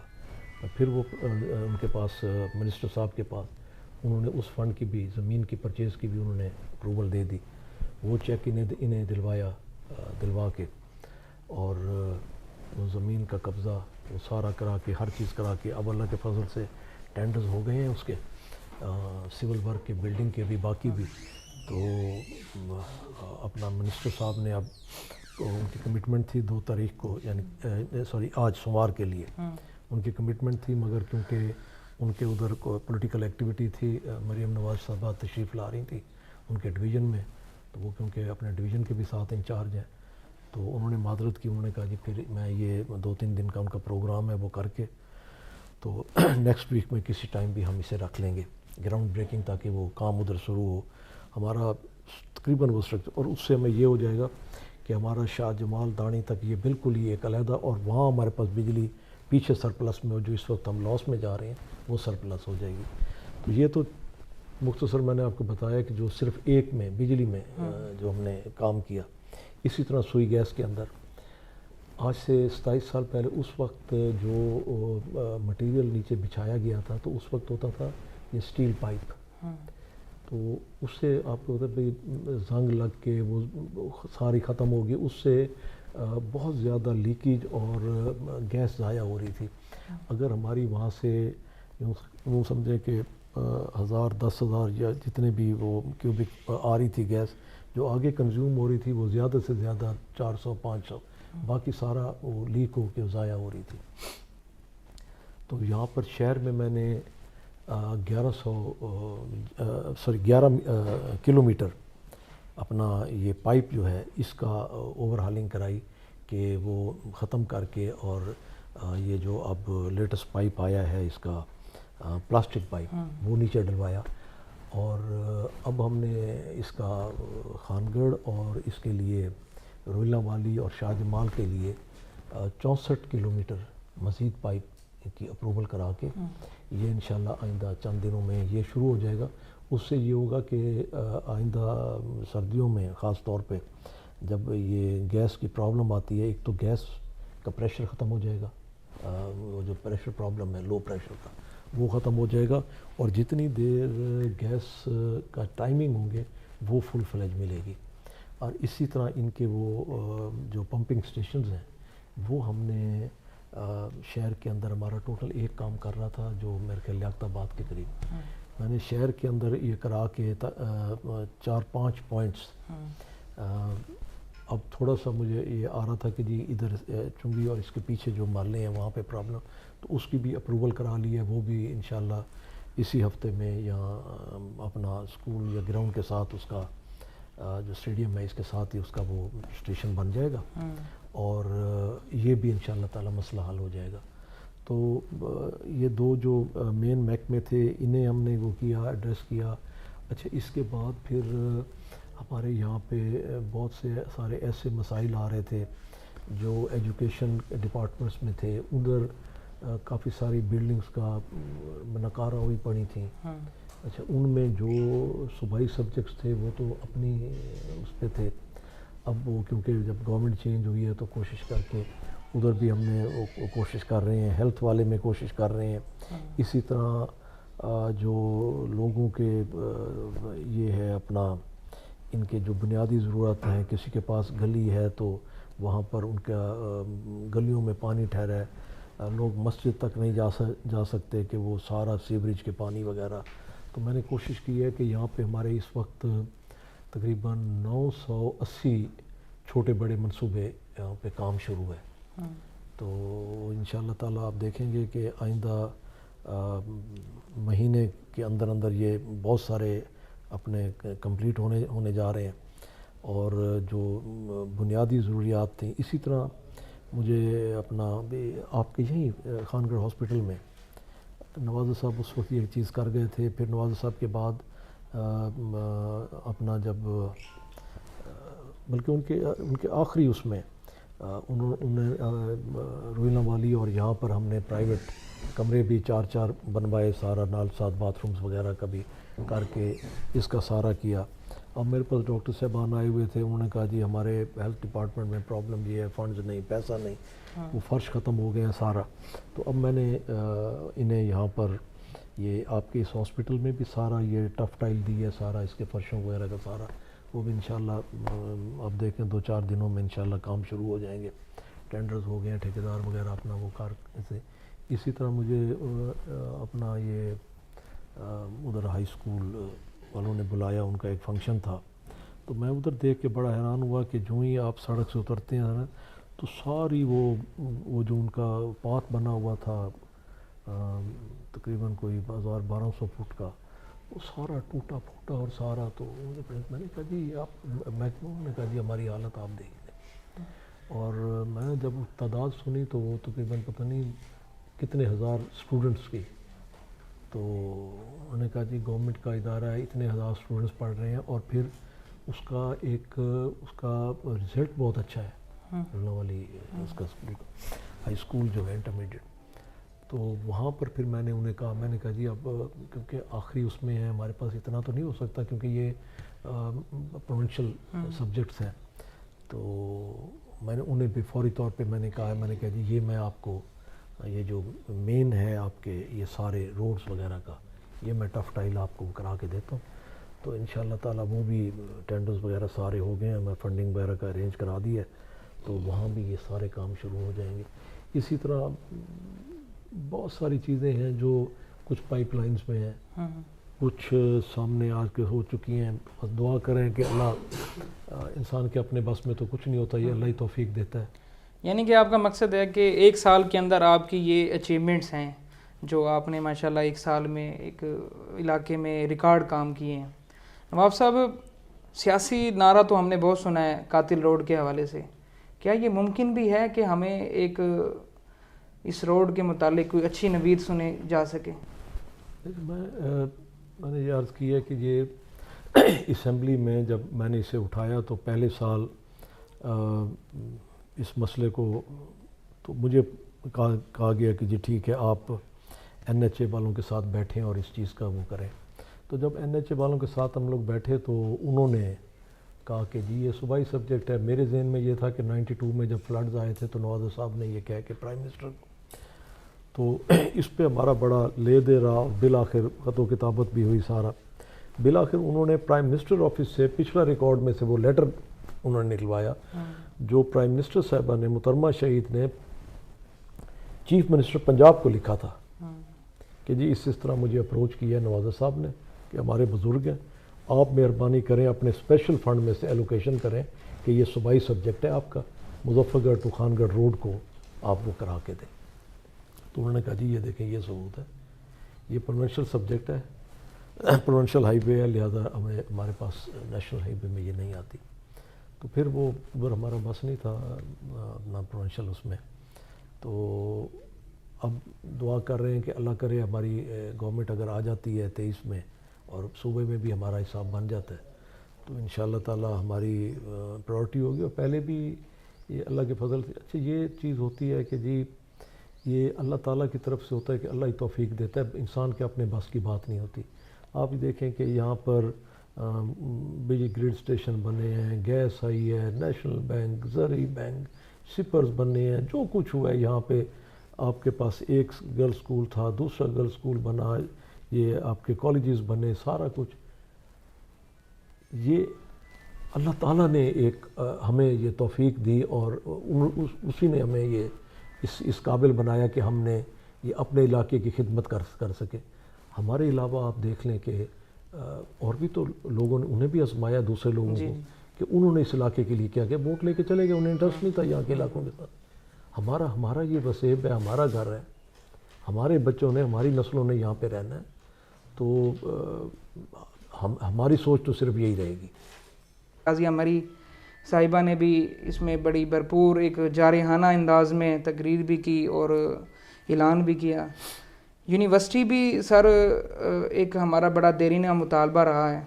پھر وہ ان کے پاس منسٹر صاحب کے پاس انہوں نے اس فنڈ کی بھی, زمین کی پرچیز کی بھی انہوں نے اپروول دے دی. وہ چیک انہیں دلوا کے, اور وہ زمین کا قبضہ وہ سارا کرا کے, ہر چیز کرا کے, اب اللہ کے فضل سے ٹینڈرز ہو گئے ہیں اس کے, سول ورک کے, بلڈنگ کے بھی, باقی بھی. تو اپنا منسٹر صاحب نے اب ان کی کمٹمنٹ تھی 2 تاریخ کو, یعنی آج سوموار کے لیے ان کی کمٹمنٹ تھی, مگر کیونکہ ان کے ادھر کو پولیٹیکل ایکٹیویٹی تھی, مریم نواز صاحبہ تشریف لا رہی تھی ان کے ڈویژن میں, تو وہ کیونکہ اپنے ڈویژن کے بھی ساتھ انچارج ہیں, تو انہوں نے معذرت کی. انہوں نے کہا جی پھر میں یہ 2-3 دن کا ان کا پروگرام ہے وہ کر کے, تو نیکسٹ ویک میں کسی ٹائم بھی ہم اسے رکھ لیں گے گراؤنڈ بریکنگ, تاکہ وہ کام ادھر شروع ہو. ہمارا تقریباً وہ اسٹرکچر, اور اس سے ہمیں یہ ہو جائے گا کہ ہمارا شاہ جمال دانی تک یہ بالکل ہی ایک علیحدہ, اور وہاں ہمارے پاس بجلی پیچھے سرپلس میں ہو, جو اس وقت ہم لاس میں جا رہے ہیں, وہ سرپلس ہو جائے گی. تو یہ تو مختصر میں نے آپ کو بتایا کہ جو صرف ایک میں بجلی میں جو ہم نے کام کیا. اسی طرح سوئی گیس کے اندر آج سے 27 سال پہلے اس وقت جو مٹیریل نیچے بچھایا گیا تھا, تو اس وقت ہوتا تھا یہ سٹیل پائپ, تو اس سے آپ کو پتہ ہے زنگ لگ کے وہ ساری ختم ہوگی, اس سے بہت زیادہ لیکیج اور گیس ضائع ہو رہی تھی. اگر ہماری وہاں سے یوں سمجھے کہ 1000 10,000 یا جتنے بھی وہ کیوبک آ رہی تھی گیس, جو آگے کنزیوم ہو رہی تھی وہ زیادہ سے زیادہ 400 500, باقی سارا وہ لیک ہو کے ضائع ہو رہی تھی. تو یہاں پر شہر میں نے 11 کلومیٹر اپنا یہ پائپ جو ہے اس کا اوور ہالنگ کرائی, کہ وہ ختم کر کے, اور یہ جو اب لیٹسٹ پائپ آیا ہے اس کا پلاسٹک پائپ, وہ نیچے ڈلوایا. اور اب ہم نے اس کا خانگڑھ اور اس کے لیے رویلا والی اور شاہ جمال کے لیے 64 کلومیٹر مزید پائپ کی اپروول کرا کے, یہ انشاءاللہ آئندہ چند دنوں میں یہ شروع ہو جائے گا. اس سے یہ ہوگا کہ آئندہ سردیوں میں خاص طور پہ جب یہ گیس کی پرابلم آتی ہے, ایک تو گیس کا پریشر ختم ہو جائے گا, وہ جو پریشر پرابلم ہے لو پریشر کا وہ ختم ہو جائے گا, اور جتنی دیر گیس کا ٹائمنگ ہوں گے وہ فل فلیج ملے گی. اور اسی طرح ان کے وہ جو پمپنگ سٹیشنز ہیں وہ ہم نے شہر کے اندر, ہمارا ٹوٹل ایک کام کر رہا تھا جو میرے خیال لیاقت آباد کے قریب, میں نے شہر کے اندر یہ کرا کے 4-5 پوائنٹس. اب تھوڑا سا مجھے یہ آ رہا تھا کہ جی ادھر چنگی اور اس کے پیچھے جو محلے ہیں وہاں پہ پرابلم, تو اس کی بھی اپروول کرا لی ہے, وہ بھی انشاءاللہ اسی ہفتے میں یہاں اپنا اسکول یا گراؤنڈ کے ساتھ اس کا جو اسٹیڈیم ہے اس کے ساتھ ہی اس کا وہ اسٹیشن بن جائے گا, اور یہ بھی انشاءاللہ تعالی مسئلہ حل ہو جائے گا. تو یہ 2 جو مین محکمے تھے انہیں ہم نے وہ کیا, ایڈریس کیا. اچھا, اس کے بعد پھر ہمارے یہاں پہ بہت سے سارے ایسے مسائل آ رہے تھے جو ایجوکیشن ڈپارٹمنٹس میں تھے, ادھر کافی ساری بلڈنگز کا نکارہ ہوئی پڑی تھیں. اچھا, ان میں جو صوبائی سبجیکٹس تھے وہ تو اپنی اس پہ تھے, اب وہ کیونکہ جب گورنمنٹ چینج ہوئی ہے تو کوشش کر کے ادھر بھی ہم نے وہ کوشش کر رہے ہیں، ہیلتھ والے میں کوشش کر رہے ہیں، اسی طرح جو لوگوں کے یہ ہے اپنا ان کے جو بنیادی ضرورت ہیں، کسی کے پاس گلی ہے تو وہاں پر ان کا گلیوں میں پانی ٹھہرا ہے، لوگ مسجد تک نہیں جا سکتے کہ وہ سارا سیوریج کے پانی وغیرہ. تو میں نے کوشش کی ہے کہ یہاں پہ ہمارے اس وقت تقریباً 980 چھوٹے بڑے منصوبے یہاں پہ کام شروع ہے. تو انشاءاللہ تعالیٰ آپ دیکھیں گے کہ آئندہ مہینے کے اندر یہ بہت سارے اپنے کمپلیٹ ہونے جا رہے ہیں. اور جو بنیادی ضروریات تھیں، اسی طرح مجھے اپنا آپ کے یہیں خانگڑھ ہاسپٹل میں نواز صاحب اس وقت یہ چیز کر گئے تھے. پھر نواز صاحب کے بعد اپنا جب بلکہ ان کے آخری اس میں انہیں روینا والی اور یہاں پر ہم نے پرائیویٹ کمرے بھی 4 بنوائے، سارا نال ساتھ باتھ رومز وغیرہ کا بھی کر کے اس کا سارا کیا. اب میرے پاس ڈاکٹر صاحبان آئے ہوئے تھے، انہوں نے کہا جی ہمارے ہیلتھ ڈپارٹمنٹ میں پرابلم یہ ہے، فنڈز نہیں، پیسہ نہیں، وہ فرش ختم ہو گئے ہیں سارا. تو اب میں نے انہیں یہاں پر یہ آپ کے اس ہاسپٹل میں بھی سارا یہ ٹف ٹائل دی ہے، سارا اس کے فرشوں وغیرہ کا سارا، وہ بھی انشاءاللہ اب دیکھیں 2-4 دنوں میں انشاءاللہ کام شروع ہو جائیں گے. ٹینڈرز ہو گئے ہیں، ٹھیکیدار وغیرہ اپنا وہ کار سے. اسی طرح مجھے اپنا یہ ادھر ہائی اسکول والوں نے بلایا، ان کا ایک فنکشن تھا، تو میں ادھر دیکھ کے بڑا حیران ہوا کہ جو ہی آپ سڑک سے اترتے ہیں تو ساری وہ جو ان کا پاتھ بنا ہوا تھا تقریباً کوئی 1200 فٹ کا، وہ سارا ٹوٹا پھوٹا اور سارا. تو میں نے کہا جی آپ محکمہ نے کہا جی ہماری حالت آپ دیکھ لیں. اور میں نے جب تعداد سنی تو وہ تقریباً پتہ نہیں کتنے ہزار اسٹوڈنٹس کی. تو انہوں نے کہا جی گورنمنٹ کا ادارہ ہے، اتنے ہزار اسٹوڈنٹس پڑھ رہے ہیں اور پھر اس کا رزلٹ بہت اچھا ہے روینا والی اس کا ہائی اسکول جو ہے انٹرمیڈیٹ. تو وہاں پر پھر میں نے انہیں کہا، میں نے کہا جی اب کیونکہ آخری اس میں ہے ہمارے پاس اتنا تو نہیں ہو سکتا کیونکہ یہ پروونشل سبجیکٹس ہیں. تو میں نے انہیں بھی فوری طور پہ میں نے کہا جی یہ میں آپ کو یہ جو مین ہے آپ کے یہ سارے روڈز وغیرہ کا یہ میں ٹف ٹائل آپ کو کرا کے دیتا ہوں. تو انشاءاللہ تعالیٰ وہ بھی ٹینڈرز وغیرہ سارے ہو گئے ہیں، میں فنڈنگ وغیرہ کا ارینج کرا دی ہے، تو وہاں بھی یہ سارے کام شروع ہو جائیں گے. اسی طرح بہت ساری چیزیں ہیں جو کچھ پائپ لائنز میں ہیں، کچھ سامنے آ کے ہو چکی ہیں. بس دعا کریں کہ اللہ، انسان کے اپنے بس میں تو کچھ نہیں ہوتا، یہ اللہ ہی توفیق دیتا ہے. یعنی کہ آپ کا مقصد ہے کہ 1 سال کے اندر آپ کی یہ اچیومنٹس ہیں جو آپ نے ماشاءاللہ 1 سال میں ایک علاقے میں ریکارڈ کام کیے ہیں. نواب صاحب، سیاسی نعرہ تو ہم نے بہت سنا ہے قاتل روڈ کے حوالے سے، کیا یہ ممکن بھی ہے کہ ہمیں ایک اس روڈ کے متعلق کوئی اچھی نوید سنے جا سکے؟ میں نے یہ عرض کی ہے کہ یہ اسمبلی میں جب میں نے اسے اٹھایا تو پہلے سال اس مسئلے کو تو مجھے کہا گیا کہ جی ٹھیک ہے آپ NHA والوں کے ساتھ بیٹھیں اور اس چیز کا وہ کریں. تو جب NHA والوں کے ساتھ ہم لوگ بیٹھے تو انہوں نے کہا کہ جی یہ صوبائی سبجیکٹ ہے. میرے ذہن میں یہ تھا کہ 92 میں جب فلڈز آئے تھے تو نواز صاحب نے یہ کہا کہ پرائم منسٹر کو، تو اس پہ ہمارا بڑا لے دے رہا. بالآخر خط و کتابت بھی ہوئی سارا. بالآخر انہوں نے پرائم منسٹر آفس سے پچھلا ریکارڈ میں سے وہ لیٹر انہوں نے نکلوایا جو پرائم منسٹر صاحبہ نے، محترمہ شہید نے چیف منسٹر پنجاب کو لکھا تھا کہ جی اس طرح مجھے اپروچ کیا ہے نواز صاحب نے کہ ہمارے بزرگ ہیں، آپ مہربانی کریں اپنے اسپیشل فنڈ میں سے ایلوکیشن کریں کہ یہ صوبائی سبجیکٹ ہے آپ کا، مظفر گڑھ ٹو خانگڑھ روڈ کو آپ وہ کرا کے دیں. تو انہوں نے کہا جی یہ دیکھیں یہ ثبوت ہے، یہ پروونشل سبجیکٹ ہے، پروونشل ہائی وے ہے، لہٰذا ہمارے پاس نیشنل ہائی وے میں یہ نہیں آتی. تو پھر وہ ادھر ہمارا بس نہیں تھا اپنا پروونشل اس میں. تو اب دعا کر رہے ہیں کہ اللہ کرے ہماری گورنمنٹ اگر آ جاتی ہے 23 میں اور صوبے میں بھی ہمارا حساب بن جاتا ہے تو انشاءاللہ تعالی ہماری پرائورٹی ہوگی. اور پہلے بھی یہ اللہ کے فضل سے اچھا یہ چیز ہوتی ہے کہ جی یہ اللہ تعالیٰ کی طرف سے ہوتا ہے کہ اللہ ہی توفیق دیتا ہے، انسان کے اپنے بس کی بات نہیں ہوتی. آپ دیکھیں کہ یہاں پر بجلی گریڈ اسٹیشن بنے ہیں, گیس آئی ہے, نیشنل بینک, زرعی بینک, سپرز بنے ہیں, جو کچھ ہوا ہے یہاں پہ. آپ کے پاس ایک گرل سکول تھا, دوسرا گرل سکول بنا, یہ آپ کے کالجز بنے, سارا کچھ. یہ اللہ تعالیٰ نے ایک ہمیں یہ توفیق دی اور اسی نے ہمیں یہ اس قابل بنایا کہ ہم نے یہ اپنے علاقے کی خدمت کر سکے. ہمارے علاوہ آپ دیکھ لیں کہ اور بھی تو لوگوں نے, انہیں بھی آزمایا دوسرے لوگوں کو کہ انہوں نے اس علاقے کے لیے کیا کیا, ووٹ لے کے چلے گئے, انہیں انٹرسٹ نہیں تھا یہاں کے علاقوں کے ساتھ. ہمارا یہ وسیب ہے, ہمارا گھر ہے, ہمارے بچوں نے, ہماری نسلوں نے یہاں پہ رہنا ہے, تو ہماری سوچ تو صرف یہی رہے گی. قاضیہ مری صاحبہ نے بھی اس میں بڑی بھرپور ایک جارحانہ انداز میں تقریر بھی کی اور اعلان بھی کیا. یونیورسٹی بھی سر ایک ہمارا بڑا دیرینہ مطالبہ رہا ہے.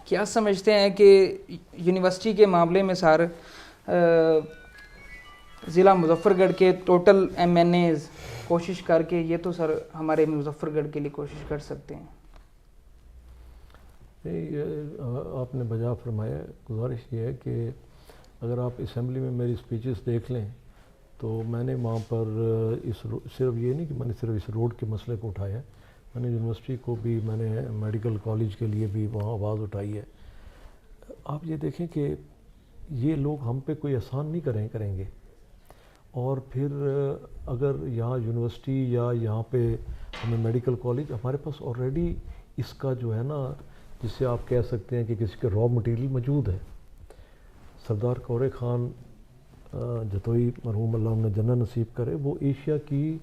کیا سمجھتے ہیں کہ یونیورسٹی کے معاملے میں سر ضلع مظفر گڑھ کے ٹوٹل MNAs کوشش کر کے یہ تو سر ہمارے مظفر گڑھ کے لیے کوشش کر سکتے ہیں؟ آپ نے بجا فرمایا. گزارش یہ ہے کہ اگر آپ اسمبلی میں میری اسپیچز دیکھ لیں تو میں نے وہاں پر صرف یہ نہیں کہ میں نے صرف اس روڈ کے مسئلے کو اٹھایا, میں نے یونیورسٹی کو بھی, میں نے میڈیکل کالج کے لیے بھی وہاں آواز اٹھائی ہے. آپ یہ دیکھیں کہ یہ لوگ ہم پہ کوئی احسان نہیں کریں گے, اور پھر اگر یہاں یونیورسٹی یا یہاں پہ ہمیں میڈیکل کالج, ہمارے پاس آلریڈی اس کا جو ہے نا, جس سے آپ کہہ سکتے ہیں کہ کسی کے را مٹیریل موجود ہے. سردار کورے خان جتوئی مرحوم اللہ انہیں جنت نصیب کرے, وہ ایشیا کی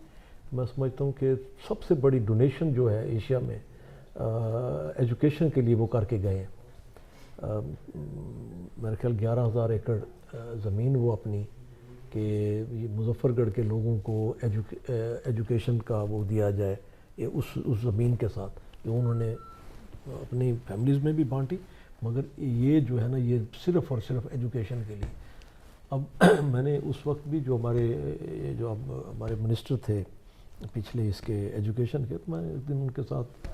میں سمجھتا ہوں کہ سب سے بڑی ڈونیشن جو ہے ایشیا میں ایجوکیشن کے لیے وہ کر کے گئے ہیں. میرے خیال 11,000 ایکڑ زمین وہ اپنی کہ یہ مظفر گڑھ کے لوگوں کو ایجوکیشن کا وہ دیا جائے, اس زمین کے ساتھ کہ انہوں نے اپنی فیملیز میں بھی بانٹی, مگر یہ جو ہے نا یہ صرف اور صرف ایجوکیشن کے لیے. اب میں نے اس وقت بھی جو ہمارے منسٹر تھے پچھلے اس کے ایجوکیشن کے, تو میں ایک دن ان کے ساتھ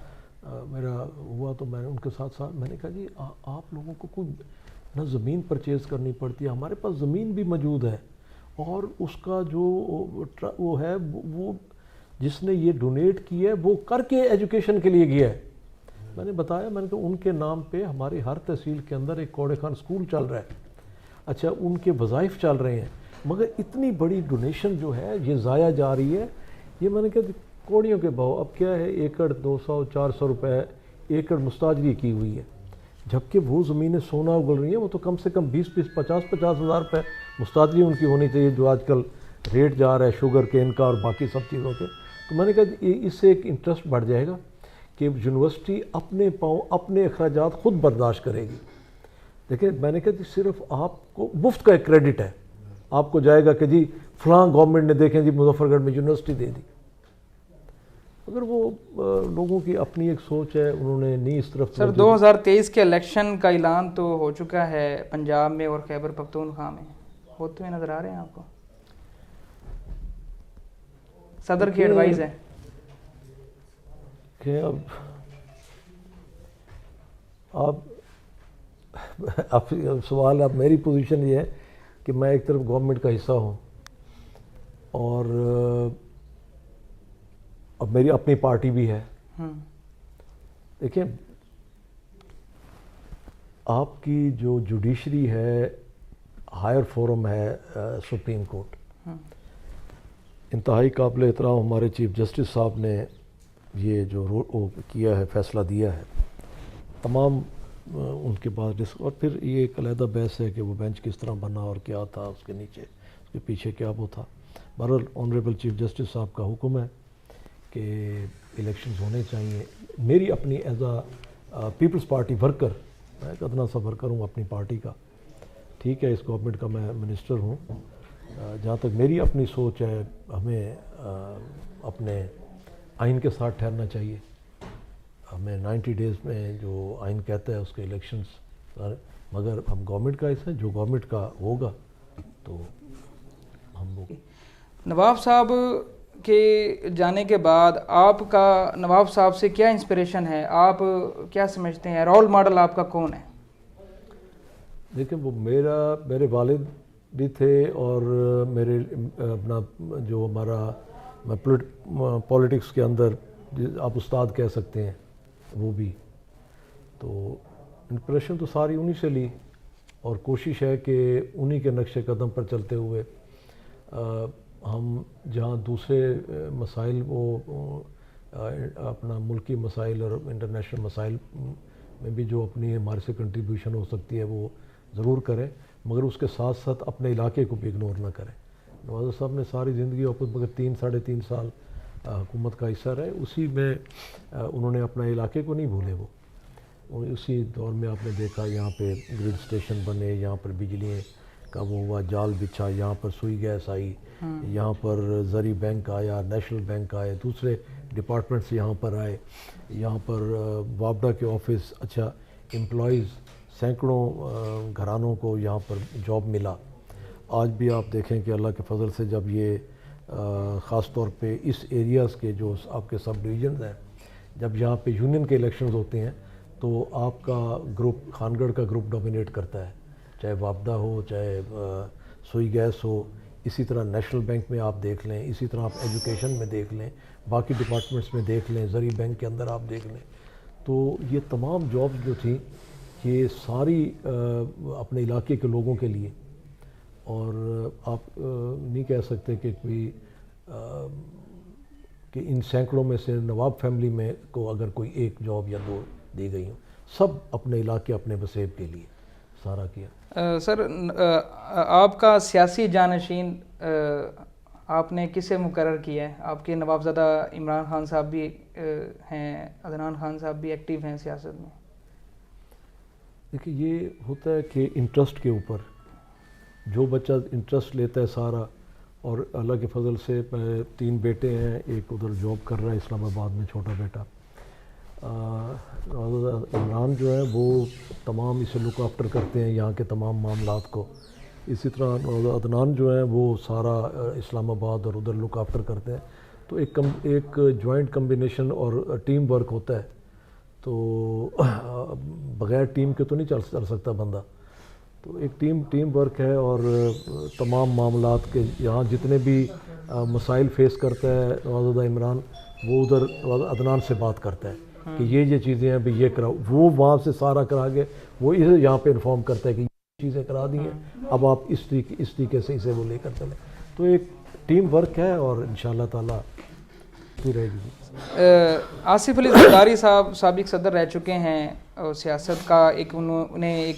میرا ہوا, تو میں نے ان کے ساتھ میں نے کہا جی آپ لوگوں کو کوئی نہ زمین پرچیز کرنی پڑتی ہے, ہمارے پاس زمین بھی موجود ہے, اور اس کا جو وہ ہے وہ جس نے یہ ڈونیٹ کی ہے وہ کر کے ایجوکیشن کے لیے گیا ہے. میں نے بتایا, میں نے کہا ان کے نام پہ ہماری ہر تحصیل کے اندر ایک کوڑے خان اسکول چل رہا ہے, اچھا ان کے وظائف چل رہے ہیں, مگر اتنی بڑی ڈونیشن جو ہے یہ ضائع جا رہی ہے. یہ میں نے کہا کوڑیوں کے بھاؤ اب کیا ہے, ایکڑ 200-400 روپے ایکڑ مستاجری کی ہوئی ہے, جبکہ وہ زمینیں سونا اگل رہی ہیں. وہ تو کم سے کم 20-50 ہزار روپے مستاجری ان کی ہونی چاہیے, جو آج کل ریٹ جا رہا ہے شوگر کین کا اور باقی سب چیزوں کے. تو میں نے کہا اس سے ایک انٹرسٹ بڑھ جائے گا کہ یونیورسٹی اپنے پاؤں اپنے اخراجات خود برداشت کرے گی. دیکھیں میں نے کہا صرف آپ کو مفت کا ایک کریڈٹ ہے, آپ کو جائے گا کہ جی فلاں گورنمنٹ نے دیکھیں جی مظفر گڑھ میں یونیورسٹی دے دی. اگر وہ لوگوں کی اپنی ایک سوچ ہے, انہوں نے نہیں اس طرف. سر 2023 کے الیکشن کا اعلان تو ہو چکا ہے پنجاب میں اور خیبر پختونخوا میں, ہوتے ہوئے نظر آ رہے ہیں آپ کو؟ صدر کی ایڈوائز ہے کہ اب سوال, اب میری پوزیشن یہ ہے کہ میں ایک طرف گورنمنٹ کا حصہ ہوں اور اب میری اپنی پارٹی بھی ہے. دیکھیں آپ کی جو جوڈیشری ہے, ہائر فورم ہے سپریم کورٹ, انتہائی قابل احترام ہمارے چیف جسٹس صاحب نے یہ جو کیا ہے, فیصلہ دیا ہے. تمام ان کے بعد اور پھر یہ ایک علیحدہ بحث ہے کہ وہ بینچ کس طرح بنا اور کیا تھا اس کے نیچے, اس کے پیچھے کیا وہ تھا. بہرحال آنریبل چیف جسٹس صاحب کا حکم ہے کہ الیکشنز ہونے چاہیے. میری اپنی as a Peoples Party worker, میں ایک ادنا سا ورکر ہوں اپنی پارٹی کا, ٹھیک ہے, اس گورنمنٹ کا میں منسٹر ہوں. جہاں تک میری اپنی سوچ ہے, ہمیں اپنے آئین کے ساتھ ٹھہرنا چاہیے. ہمیں 90 ڈیز میں جو آئین کہتا ہے اس کے الیکشنز, مگر ہم گورنمنٹ کا حصہ ہیں, جو گورنمنٹ کا ہوگا تو ہم وہ. نواب صاحب کے جانے کے بعد آپ کا نواب صاحب سے کیا انسپریشن ہے؟ آپ کیا سمجھتے ہیں رول ماڈل آپ کا کون ہے؟ دیکھیں وہ میرے والد بھی تھے اور میرے اپنا جو ہمارا پولیٹکس کے اندر آپ استاد کہہ سکتے ہیں وہ بھی. تو انسپریشن تو ساری انہی سے لی اور کوشش ہے کہ انہی کے نقش قدم پر چلتے ہوئے ہم جہاں دوسرے مسائل وہ اپنا ملکی مسائل اور انٹرنیشنل مسائل میں بھی جو اپنی ہمارے سے کنٹریبیوشن ہو سکتی ہے وہ ضرور کریں، مگر اس کے ساتھ ساتھ اپنے علاقے کو بھی اگنور نہ کریں. نواز صاحب نے ساری زندگی اوپر مگر 3-3.5 سال حکومت کا حصہ رہے، اسی میں انہوں نے اپنے علاقے کو نہیں بھولے. وہ اسی دور میں آپ نے دیکھا یہاں پہ گرڈ اسٹیشن بنے، یہاں پر بجلی کا وہ ہوا، جال بچھا، یہاں پر سوئی گیس آئی، یہاں پر زرعی بینک آیا، نیشنل بینک آئے، دوسرے ڈپارٹمنٹس یہاں پر آئے، یہاں پر وابڈا کے آفس، اچھا امپلائیز سینکڑوں گھرانوں کو یہاں پر جاب ملا. آج بھی آپ دیکھیں کہ اللہ کے فضل سے جب یہ خاص طور پہ اس ایریاز کے جو آپ کے سب ڈویژنز ہیں، جب یہاں پہ یونین کے الیکشنز ہوتے ہیں تو آپ کا گروپ خانگڑھ کا گروپ ڈومینیٹ کرتا ہے، چاہے وابڈا ہو، چاہے سوئی گیس ہو. اسی طرح نیشنل بینک میں آپ دیکھ لیں، اسی طرح آپ ایجوکیشن میں دیکھ لیں، باقی ڈپارٹمنٹس میں دیکھ لیں، زرعی بینک کے اندر آپ دیکھ لیں. تو یہ تمام جابز جو تھیں یہ ساری اپنے علاقے کے لوگوں کے لیے، اور آپ نہیں کہہ سکتے کہ کوئی کہ ان سینکڑوں میں سے نواب فیملی میں کو اگر کوئی ایک جاب یا 2 دی گئی ہوں، سب اپنے علاقے اپنے وسیب کے لیے سارا کیا. سر آپ کا سیاسی جانشین آپ نے کسے مقرر کیا ہے؟ آپ کے نوابزادہ عمران خان صاحب بھی ہیں، عدنان خان صاحب بھی ایکٹیو ہیں سیاست میں. دیکھیں یہ ہوتا ہے کہ انٹرسٹ کے اوپر جو بچہ انٹرسٹ لیتا ہے سارا، اور اللہ کے فضل سے 3 بیٹے ہیں، ایک ادھر جاب کر رہا ہے اسلام آباد میں چھوٹا بیٹا. عمران جو ہے وہ تمام اسے لک آفٹر کرتے ہیں یہاں کے تمام معاملات کو. اسی طرح عدنان جو ہے وہ سارا اسلام آباد اور ادھر لک آفٹر کرتے ہیں. تو ایک جوائنٹ کمبینیشن اور ٹیم ورک ہوتا ہے. تو بغیر ٹیم کے تو نہیں چل سکتا بندہ. تو ایک ٹیم ورک ہے، اور تمام معاملات کے یہاں جتنے بھی مسائل فیس کرتا ہے نوازادہ عمران، وہ ادھر عدنان سے بات کرتا ہے کہ یہ چیزیں ہیں بھی یہ کراؤ، وہ وہاں سے سارا کرا کے وہ اسے یہاں پہ انفارم کرتا ہے کہ یہ چیزیں کرا دی ہیں، اب آپ اس طریقے سے اسے وہ لے کر چلیں. تو ایک ٹیم ورک ہے اور انشاءاللہ تعالیٰ کی رہے گی. آصف علی زرداری صاحب سابق صدر رہ چکے ہیں، سیاست کا انہیں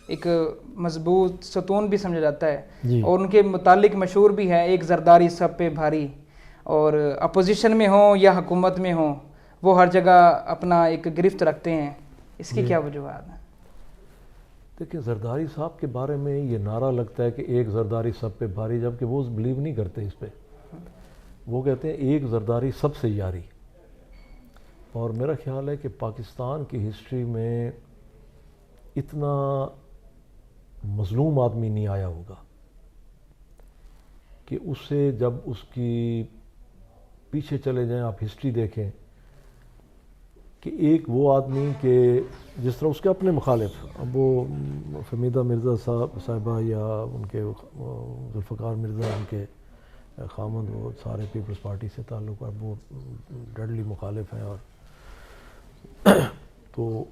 ایک مضبوط ستون بھی سمجھا جاتا ہے، اور ان کے متعلق مشہور بھی ہے ایک زرداری سب پہ بھاری. اور اپوزیشن میں ہوں یا حکومت میں ہوں وہ ہر جگہ اپنا ایک گرفت رکھتے ہیں. اس کی کیا وجوہات ہیں؟ دیکھیں زرداری صاحب کے بارے میں یہ نعرہ لگتا ہے کہ ایک زرداری سب پہ بھاری، جبکہ وہ بلیو نہیں کرتے اس پہ. وہ کہتے ہیں ایک زرداری سب سے یاری. اور میرا خیال ہے کہ پاکستان کی ہسٹری میں اتنا مظلوم آدمی نہیں آیا ہوگا کہ اس سے جب اس کی پیچھے چلے جائیں، آپ ہسٹری دیکھیں کہ ایک وہ آدمی کہ جس طرح اس کے اپنے مخالف، اب وہ فمیدہ مرزا صاحبہ یا ان کے ذوالفقار مرزا ان کے خامند، وہ سارے پیپلز پارٹی سے تعلق، اب وہ ڈیڈلی مخالف ہیں. اور تو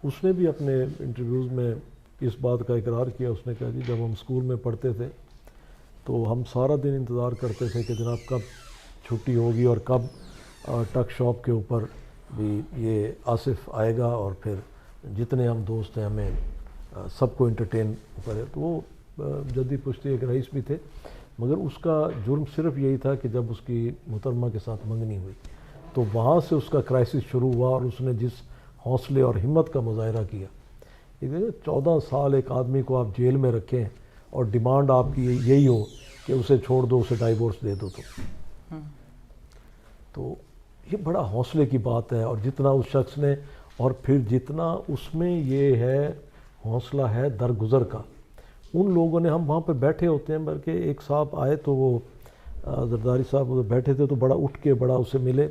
اس نے بھی اپنے انٹرویوز میں اس بات کا اقرار کیا. اس نے کہا جی جب ہم اسکول میں پڑھتے تھے تو ہم سارا دن انتظار کرتے تھے کہ جناب کب چھٹی ہوگی اور کب ٹک شاپ کے اوپر بھی یہ آصف آئے گا اور پھر جتنے ہم دوست ہیں ہمیں سب کو انٹرٹین کرے. تو وہ جدی پشتی ایک رئیس بھی تھے، مگر اس کا جرم صرف یہی تھا کہ جب اس کی محترمہ کے ساتھ منگنی ہوئی تو وہاں سے اس کا کرائسس شروع ہوا، اور اس نے جس حوصلے اور ہمت کا مظاہرہ کیا. 14 سال ایک آدمی کو آپ جیل میں رکھیں اور ڈیمانڈ آپ کی یہی ہو کہ اسے چھوڑ دو، اسے ڈائیورس دے دو، تو یہ بڑا حوصلے کی بات ہے. اور جتنا اس شخص نے، اور پھر جتنا اس میں یہ ہے حوصلہ ہے درگزر کا. ان لوگوں نے، ہم وہاں پہ بیٹھے ہوتے ہیں، بلکہ ایک صاحب آئے تو وہ زرداری صاحب ادھر بیٹھے تھے تو بڑا اٹھ کے بڑا اسے ملے.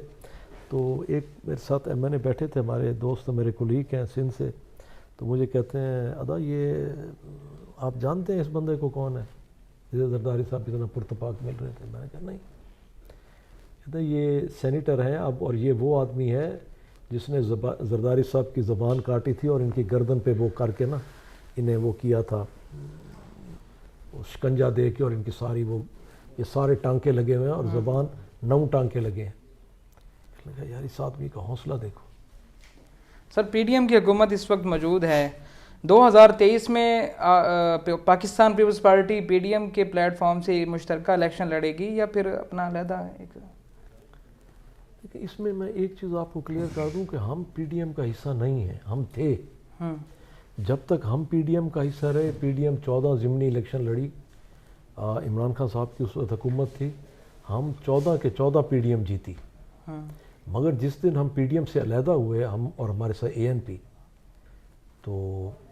تو ایک میرے ساتھ ایم این اے بیٹھے تھے, ہمارے دوست میرے کولیگ ہیں سندھ سے, تو مجھے کہتے ہیں ادا یہ آپ جانتے ہیں اس بندے کو کون ہے؟ جسے زرداری صاحب کی طرح پرتپاک مل رہے تھے. میں نے کہا نہیں. کہتے ہیں یہ سینیٹر ہیں اب, اور یہ وہ آدمی ہے جس نے زرداری صاحب کی زبان کاٹی تھی اور ان کی گردن پہ وہ کر کے نا انہیں وہ کیا تھا, شکنجا دے کے, اور ان کی ساری وہ یہ سارے ٹانکے لگے ہوئے ہیں اور زبان 9 ٹانکے لگے ہیں. اس نے کہا یار اس آدمی کا حوصلہ دیکھو. سر پی ڈی ایم کی حکومت اس وقت موجود ہے. 2023 میں Pakistan Peoples Party P D M کے پلیٹ فارم سے مشترکہ الیکشن لڑے گی یا پھر اپنا علیحدہ ایک؟ اس میں میں ایک چیز آپ کو کلیئر کر دوں کہ ہم پی ڈی ایم کا حصہ نہیں ہیں, ہم تھے. جب تک ہم پی ڈی ایم کا حصہ رہے, پی ڈی ایم 14 ضمنی الیکشن لڑی, عمران خان صاحب کی اس وقت حکومت تھی, ہم 14 کے 14 پی ڈی ایم جیتی. مگر جس دن ہم پی ڈی ایم سے علیحدہ ہوئے, ہم اور ہمارے ساتھ اے این پی, تو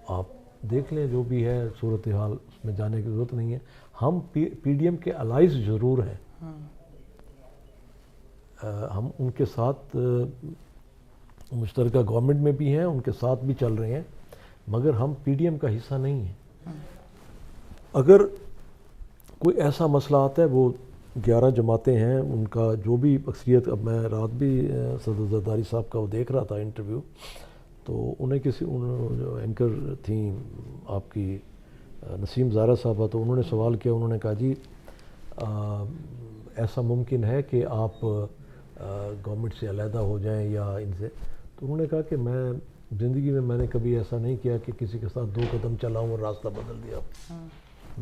آپ دیکھ لیں جو بھی ہے صورتحال, اس میں جانے کی ضرورت نہیں ہے. ہم پی ڈی ایم کے الائز ضرور ہیں, ہم ان کے ساتھ مشترکہ گورنمنٹ میں بھی ہیں, ان کے ساتھ بھی چل رہے ہیں, مگر ہم پی ڈی ایم کا حصہ نہیں ہیں. اگر کوئی ایسا مسئلہ آتا ہے, وہ 11 جماعتیں ہیں, ان کا جو بھی اکثریت, اب میں رات بھی صدر زرداری صاحب کا وہ دیکھ رہا تھا انٹرویو, تو انہیں جو اینکر تھیں آپ کی نسیم زارہ صاحبہ, تو انہوں نے سوال کیا, انہوں نے کہا جی ایسا ممکن ہے کہ آپ گورنمنٹ سے علیحدہ ہو جائیں یا ان سے؟ تو انہوں نے کہا کہ میں زندگی میں نے کبھی ایسا نہیں کیا کہ کسی کے ساتھ 2 قدم چلاؤں اور راستہ بدل دیا.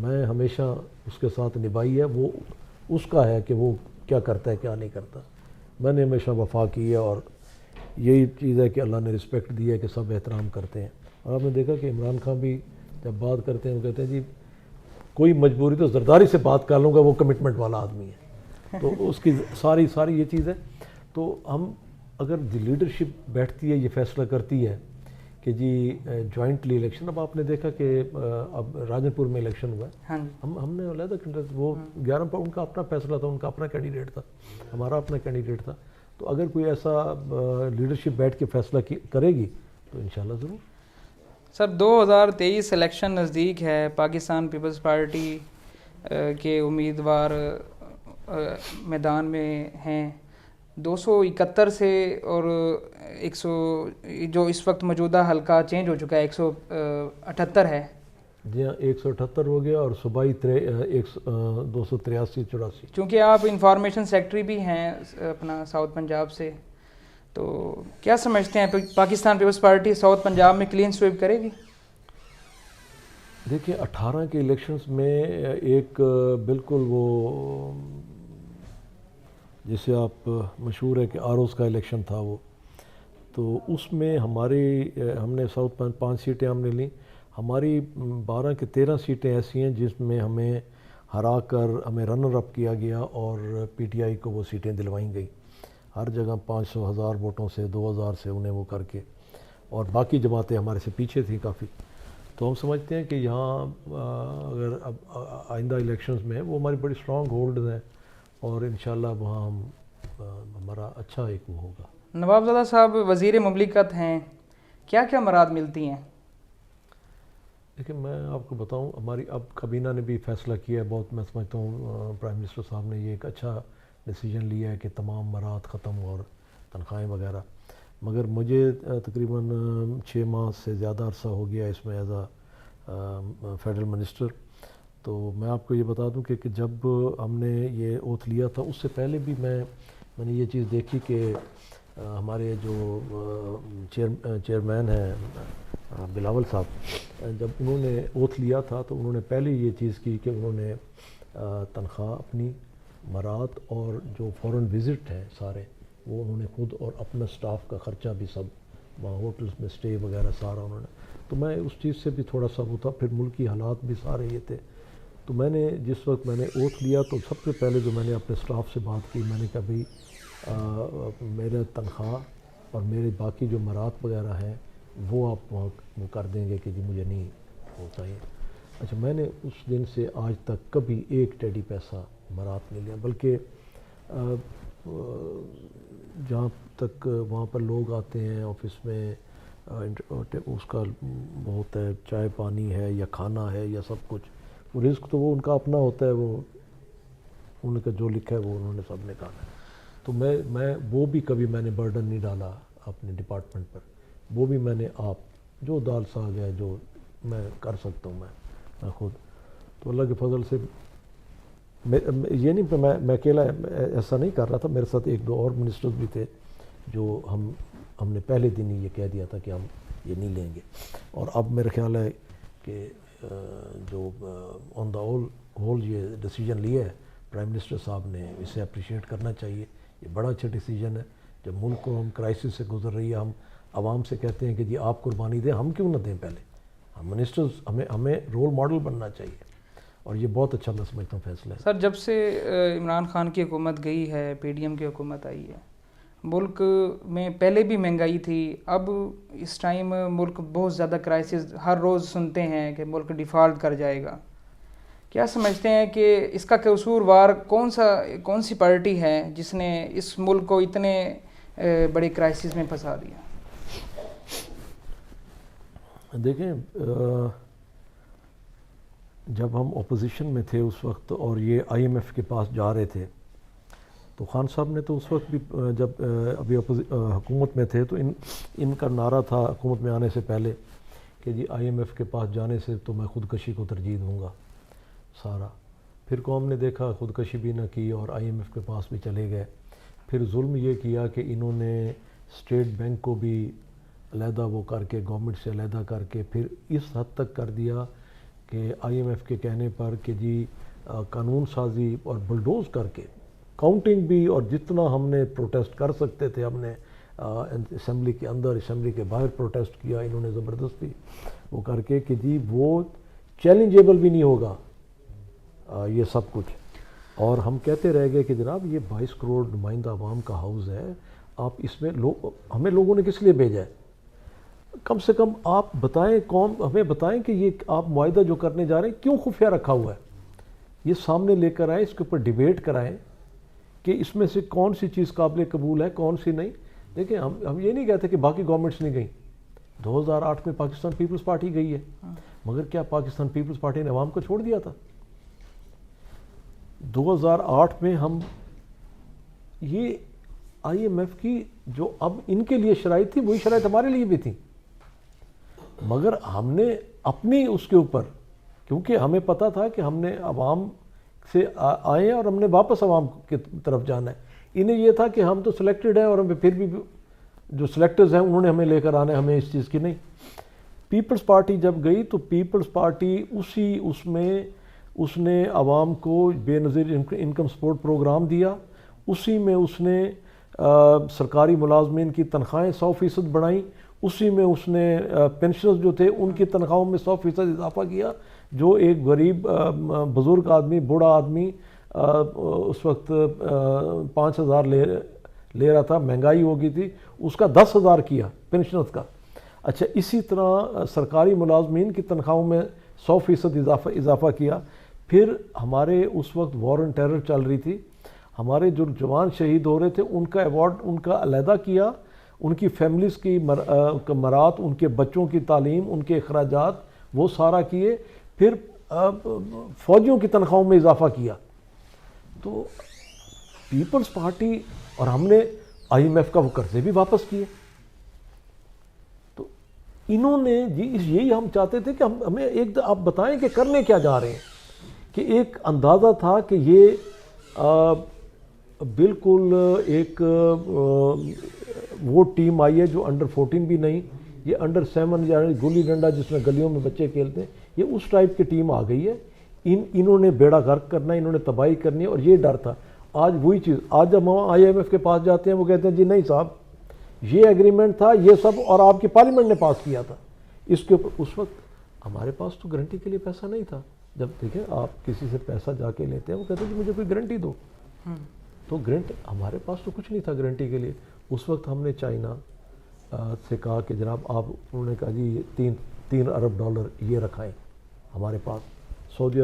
میں ہمیشہ اس کے ساتھ نبھائی ہے, وہ اس کا ہے کہ وہ کیا کرتا ہے کیا نہیں کرتا. میں نے ہمیشہ وفا کی ہے, اور یہی چیز ہے کہ اللہ نے رسپیکٹ دی ہے کہ سب احترام کرتے ہیں. اور آپ نے دیکھا کہ عمران خان بھی جب بات کرتے ہیں وہ کہتے ہیں جی کوئی مجبوری تو زرداری سے بات کر لوں گا, وہ کمٹمنٹ والا آدمی ہے. تو اس کی ساری یہ چیز ہے. تو ہم اگر لیڈرشپ بیٹھتی ہے, یہ فیصلہ کرتی ہے کہ جی جوائنٹلی الیکشن, اب آپ نے دیکھا کہ اب راجن پور میں الیکشن ہوا ہے, ہم نے علیحدہ وہ 11 پر ان کا اپنا فیصلہ تھا, ان کا اپنا کینڈیڈیٹ تھا, ہمارا اپنا کینڈیڈیٹ تھا. تو اگر کوئی ایسا لیڈرشپ بیٹھ کے فیصلہ کرے گی تو انشاءاللہ ضرور. سر 2023 الیکشن نزدیک ہے, پاکستان پیپلز پارٹی کے امیدوار میدان میں ہیں. 271 سے اور 100 جو اس وقت موجودہ حلقہ چینج ہو چکا ہے, 178 ہے. جی ہاں, 178 ہو گیا, اور صوبائی 283 84. چونکہ آپ انفارمیشن سیکٹری بھی ہیں اپنا ساؤتھ پنجاب سے, تو کیا سمجھتے ہیں پاکستان پیپلز پارٹی ساؤتھ پنجاب میں کلین سویپ کرے گی؟ دیکھیں 18 کے الیکشنز میں ایک بالکل وہ جسے آپ مشہور ہے کہ آروز کا الیکشن تھا وہ, تو اس میں ہم نے ساؤتھ 5 سیٹیں ہم نے لیں. ہماری 12 کے 13 سیٹیں ایسی ہیں جس میں ہمیں ہرا کر ہمیں رنر اپ کیا گیا, اور پی ٹی آئی کو وہ سیٹیں دلوائیں گئی. ہر جگہ 500 1000 ووٹوں سے 2000 سے انہیں وہ کر کے, اور باقی جماعتیں ہمارے سے پیچھے تھیں کافی. تو ہم سمجھتے ہیں کہ یہاں اگر اب آئندہ الیکشنز میں وہ ہماری بڑی اسٹرانگ ہولڈز ہیں, اور انشاءاللہ وہاں ہمارا اچھا ایک وہ ہوگا. نواب زادہ صاحب وزیر مملکت ہیں, کیا کیا مراد ملتی ہیں؟ دیکھیں میں آپ کو بتاؤں, ہماری اب کابینہ نے بھی فیصلہ کیا ہے بہت, میں سمجھتا ہوں پرائم منسٹر صاحب نے یہ ایک اچھا ڈیسیجن لیا ہے کہ تمام مراد ختم اور تنخواہیں وغیرہ. مگر مجھے تقریباً 6 ماہ سے زیادہ عرصہ ہو گیا اس میں ایز اے فیڈرل منسٹر. تو میں آپ کو یہ بتا دوں کہ جب ہم نے یہ اوتھ لیا تھا, اس سے پہلے بھی میں نے یہ چیز دیکھی کہ ہمارے جو چیئرمین ہیں بلاول صاحب, جب انہوں نے اوتھ لیا تھا تو انہوں نے پہلے یہ چیز کی کہ انہوں نے تنخواہ اپنی, مراد اور جو فورن وزٹ ہیں سارے وہ انہوں نے خود, اور اپنا سٹاف کا خرچہ بھی سب وہاں ہوٹلز میں سٹے وغیرہ سارا انہوں نے. تو میں اس چیز سے بھی تھوڑا سا وہ تھا. پھر ملکی حالات بھی سارے یہ تھے. تو میں نے جس وقت میں نے اوتھ لیا تو سب سے پہلے جو میں نے اپنے سٹاف سے بات کی, میں نے کہا بھائی میرے تنخواہ اور میرے باقی جو مراد وغیرہ ہیں وہ آپ وہاں وہ کر دیں گے کہ جی مجھے نہیں ہوتا ہے. اچھا, میں نے اس دن سے آج تک کبھی ایک ٹیڈی پیسہ امارات نے لیا، بلکہ جہاں تک وہاں پر لوگ آتے ہیں آفس میں، اس کا بہت ہے، چائے پانی ہے یا کھانا ہے یا سب کچھ، وہ رزق تو وہ ان کا اپنا ہوتا ہے، وہ ان کا جو لکھا ہے وہ انہوں نے سب نے کھانا ہے۔ تو میں وہ بھی کبھی میں نے برڈن نہیں ڈالا اپنے ڈپارٹمنٹ پر، وہ بھی میں نے آپ جو دال ساگ ہے جو میں کر سکتا ہوں میں خود، تو اللہ کے فضل سے یہ نہیں کہ میں اکیلا ایسا نہیں کر رہا تھا، میرے ساتھ ایک دو اور منسٹرز بھی تھے جو ہم نے پہلے دن ہی یہ کہہ دیا تھا کہ ہم یہ نہیں لیں گے، اور اب میرا خیال ہے کہ جو آن دا ہول یہ ڈیسیجن لیا ہے پرائم منسٹر صاحب نے، اسے اپریشیٹ کرنا چاہیے، یہ بڑا اچھا ڈیسیجن ہے۔ جب ملک کو ہم کرائسس سے گزر رہی ہے، ہم عوام سے کہتے ہیں کہ جی آپ قربانی دیں، ہم کیوں نہ دیں، پہلے ہم منسٹرز ہمیں رول ماڈل بننا چاہیے، اور یہ بہت اچھا میں سمجھتا ہوں فیصلہ ہے۔ سر، جب سے عمران خان کی حکومت گئی ہے، پی ڈی ایم کی حکومت آئی ہے، ملک میں پہلے بھی مہنگائی تھی، اب اس ٹائم ملک بہت زیادہ کرائسس، ہر روز سنتے ہیں کہ ملک ڈیفالٹ کر جائے گا، کیا سمجھتے ہیں کہ اس کا قصوروار کون سی پارٹی ہے جس نے اس ملک کو اتنے بڑے کرائسس میں پھنسا دیا؟ دیکھیں، جب ہم اپوزیشن میں تھے اس وقت اور یہ آئی ایم ایف کے پاس جا رہے تھے، تو خان صاحب نے تو اس وقت بھی جب ابھی حکومت میں تھے تو ان کا نعرہ تھا حکومت میں آنے سے پہلے کہ جی آئی ایم ایف کے پاس جانے سے تو میں خودکشی کو ترجیح دوں گا سارا۔ پھر قوم نے دیکھا خودکشی بھی نہ کی اور آئی ایم ایف کے پاس بھی چلے گئے۔ پھر ظلم یہ کیا کہ انہوں نے اسٹیٹ بینک کو بھی علیحدہ وہ کر کے، گورنمنٹ سے علیحدہ کر کے، پھر اس حد تک کر دیا کہ آئی ایم ایف کے کہنے پر کہ جی قانون سازی اور بلڈوز کر کے کاؤنٹنگ بھی، اور جتنا ہم نے پروٹیسٹ کر سکتے تھے ہم نے اسمبلی کے اندر اسمبلی کے باہر پروٹیسٹ کیا، انہوں نے زبردستی وہ کر کے کہ جی وہ چیلنجیبل بھی نہیں ہوگا یہ سب کچھ، اور ہم کہتے رہ گئے کہ جناب یہ 22 کروڑ نمائندہ عوام کا ہاؤس ہے، آپ اس میں ہمیں لوگوں نے کس لیے بھیجا ہے؟ کم سے کم آپ بتائیں، قوم ہمیں بتائیں کہ یہ آپ معاہدہ جو کرنے جا رہے ہیں کیوں خفیہ رکھا ہوا ہے، یہ سامنے لے کر آئیں، اس کے اوپر ڈیبیٹ کرائیں کہ اس میں سے کون سی چیز قابل قبول ہے، کون سی نہیں۔ دیکھیں، ہم یہ نہیں کہتے کہ باقی گورنمنٹس نہیں گئیں، 2008 میں پاکستان پیپلز پارٹی گئی ہے، مگر کیا پاکستان پیپلز پارٹی نے عوام کو چھوڑ دیا تھا؟ 2008 میں ہم یہ آئی ایم ایف کی جو اب ان کے لیے شرائط تھی وہی شرائط ہمارے لیے بھی تھی، مگر ہم نے اپنی اس کے اوپر، کیونکہ ہمیں پتہ تھا کہ ہم نے عوام سے آئے ہیں اور ہم نے واپس عوام کی طرف جانا ہے، انہیں یہ تھا کہ ہم تو سلیکٹڈ ہیں اور ہمیں پھر بھی جو سلیکٹرز ہیں انہوں نے ہمیں لے کر آنا ہے، ہمیں اس چیز کی نہیں۔ پیپلز پارٹی جب گئی تو پیپلز پارٹی اس نے عوام کو بے نظیر انکم سپورٹ پروگرام دیا، اسی میں اس نے سرکاری ملازمین کی تنخواہیں 100% بڑھائیں، اسی میں اس نے پینشنرز جو تھے ان کی تنخواہوں میں 100% اضافہ کیا، جو ایک غریب بزرگ آدمی، بوڑھا آدمی اس وقت 5,000 لے رہا تھا، مہنگائی ہو گئی تھی، اس کا 10,000 کیا پینشنرز کا۔ اچھا، اسی طرح سرکاری ملازمین کی تنخواہوں میں 100% اضافہ کیا۔ پھر ہمارے اس وقت وار آن ٹیرر چل رہی تھی، ہمارے جو جوان شہید ہو رہے تھے ان کا ایوارڈ ان کا علیحدہ کیا، ان کی فیملیز کی مرات، ان کے بچوں کی تعلیم، ان کے اخراجات وہ سارا کیے، پھر فوجیوں کی تنخواہوں میں اضافہ کیا۔ تو پیپلز پارٹی، اور ہم نے آئی ایم ایف کا وہ قرضے بھی واپس کیے، تو انہوں نے جی یہی ہم چاہتے تھے کہ ہمیں ایک آپ بتائیں کہ کرنے کیا جا رہے ہیں، کہ ایک اندازہ تھا کہ یہ بالکل ایک وہ ٹیم آئی ہے جو انڈر 14 بھی نہیں، یہ انڈر 7 یعنی گلی ڈنڈا جس میں گلیوں میں بچے کھیلتے ہیں، یہ اس ٹائپ کی ٹیم آ گئی ہے۔ انہوں نے بیڑا غرق کرنا ہے، انہوں نے تباہی کرنی ہے، اور یہ ڈر تھا۔ آج وہی چیز، آج جب ہم آئی ایم ایف کے پاس جاتے ہیں وہ کہتے ہیں جی نہیں صاحب یہ ایگریمنٹ تھا، یہ سب اور آپ کی پارلیمنٹ نے پاس کیا تھا اس کے اوپر۔ اس وقت ہمارے پاس تو گارنٹی کے لیے پیسہ نہیں تھا۔ جب دیکھیں آپ کسی سے پیسہ جا کے لیتے ہیں وہ کہتے ہیں کہ مجھے کوئی گارنٹی دو، تو گارنٹی ہمارے پاس تو کچھ نہیں تھا گارنٹی کے لیے۔ اس وقت ہم نے چائنا سے کہا کہ جناب آپ، انہوں نے کہا جی 3 ارب ڈالر یہ رکھائیں ہمارے پاس، سعودیہ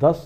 10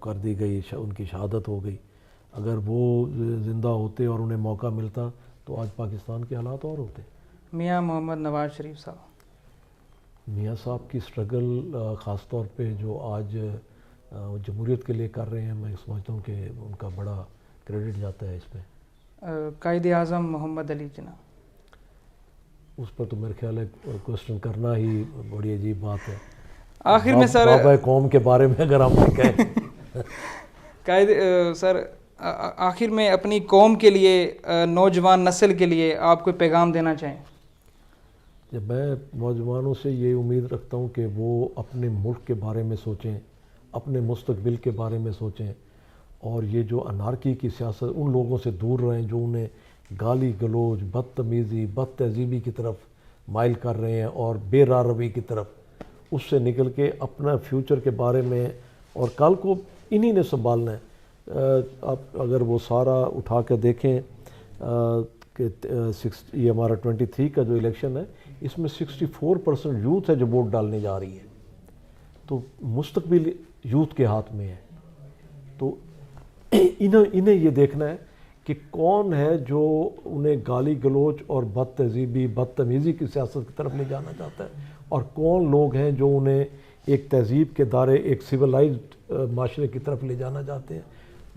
کر دی گئی، ان کی شہادت ہو گئی. اگر وہ زندہ ہوتے اور انہیں موقع ملتا تو آج پاکستان کے حالات اور ہوتے. میاں محمد نواز شریف صاحب، میاں صاحب کی سٹرگل خاص طور پہ جو آج جمہوریت کے لیے کر رہے ہیں، میں سمجھتا ہوں کہ ان کا بڑا کریڈٹ جاتا ہے اس پہ. قائد اعظم محمد علی جناح، اس پر تو میرے خیال ہے کوشچن کرنا ہی بڑی عجیب بات ہے. آخر میں سر بابا قوم کے بارے میں اگر ہم کہیں قائد سر آخر میں اپنی قوم کے لیے، نوجوان نسل کے لیے آپ کوئی پیغام دینا چاہیں؟ جب میں نوجوانوں سے یہ امید رکھتا ہوں کہ وہ اپنے ملک کے بارے میں سوچیں، اپنے مستقبل کے بارے میں سوچیں، اور یہ جو انارکی کی سیاست ان لوگوں سے دور رہیں جو انہیں گالی گلوچ، بدتمیزی، بد تہذیبی کی طرف مائل کر رہے ہیں اور بے راہ روی کی طرف. اس سے نکل کے اپنا فیوچر کے بارے میں، اور کل کو انہی نے سنبھالنا ہے. آپ اگر وہ سارا اٹھا کے دیکھیں کہ یہ ہمارا 23 کا جو الیکشن ہے، اس میں 64% یوتھ ہے جو ووٹ ڈالنے جا رہی ہے. تو مستقبل یوتھ کے ہاتھ میں ہے. تو انہیں یہ دیکھنا ہے کہ کون ہے جو انہیں گالی گلوچ اور بد تہذیبی، بدتمیزی کی سیاست کی طرف لے جانا چاہتا ہے، اور کون لوگ ہیں جو انہیں ایک تہذیب کے دائرے، ایک سویلائزڈ معاشرے کی طرف لے جانا چاہتے ہیں.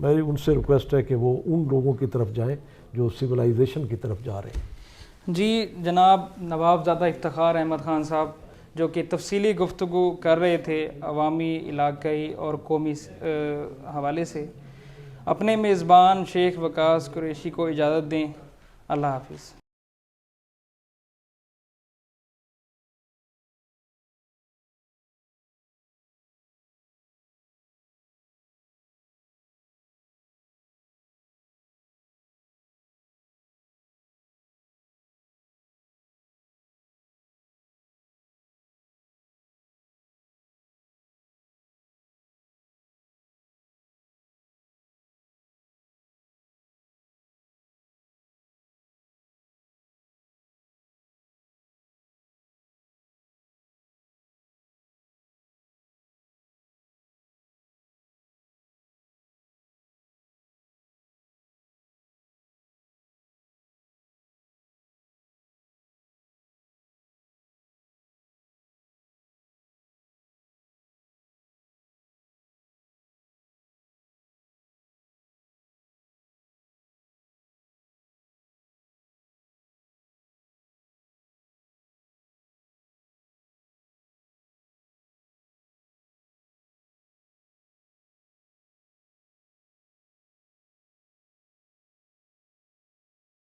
میری ان سے ریکویسٹ ہے کہ وہ ان لوگوں کی طرف جائیں جو سویلائزیشن کی طرف جا رہے ہیں. جی جناب نواب زادہ افتخار احمد خان صاحب، جو کہ تفصیلی گفتگو کر رہے تھے عوامی، علاقائی اور قومی حوالے سے، اپنے میزبان شیخ وقاص قریشی کو اجازت دیں. اللہ حافظ.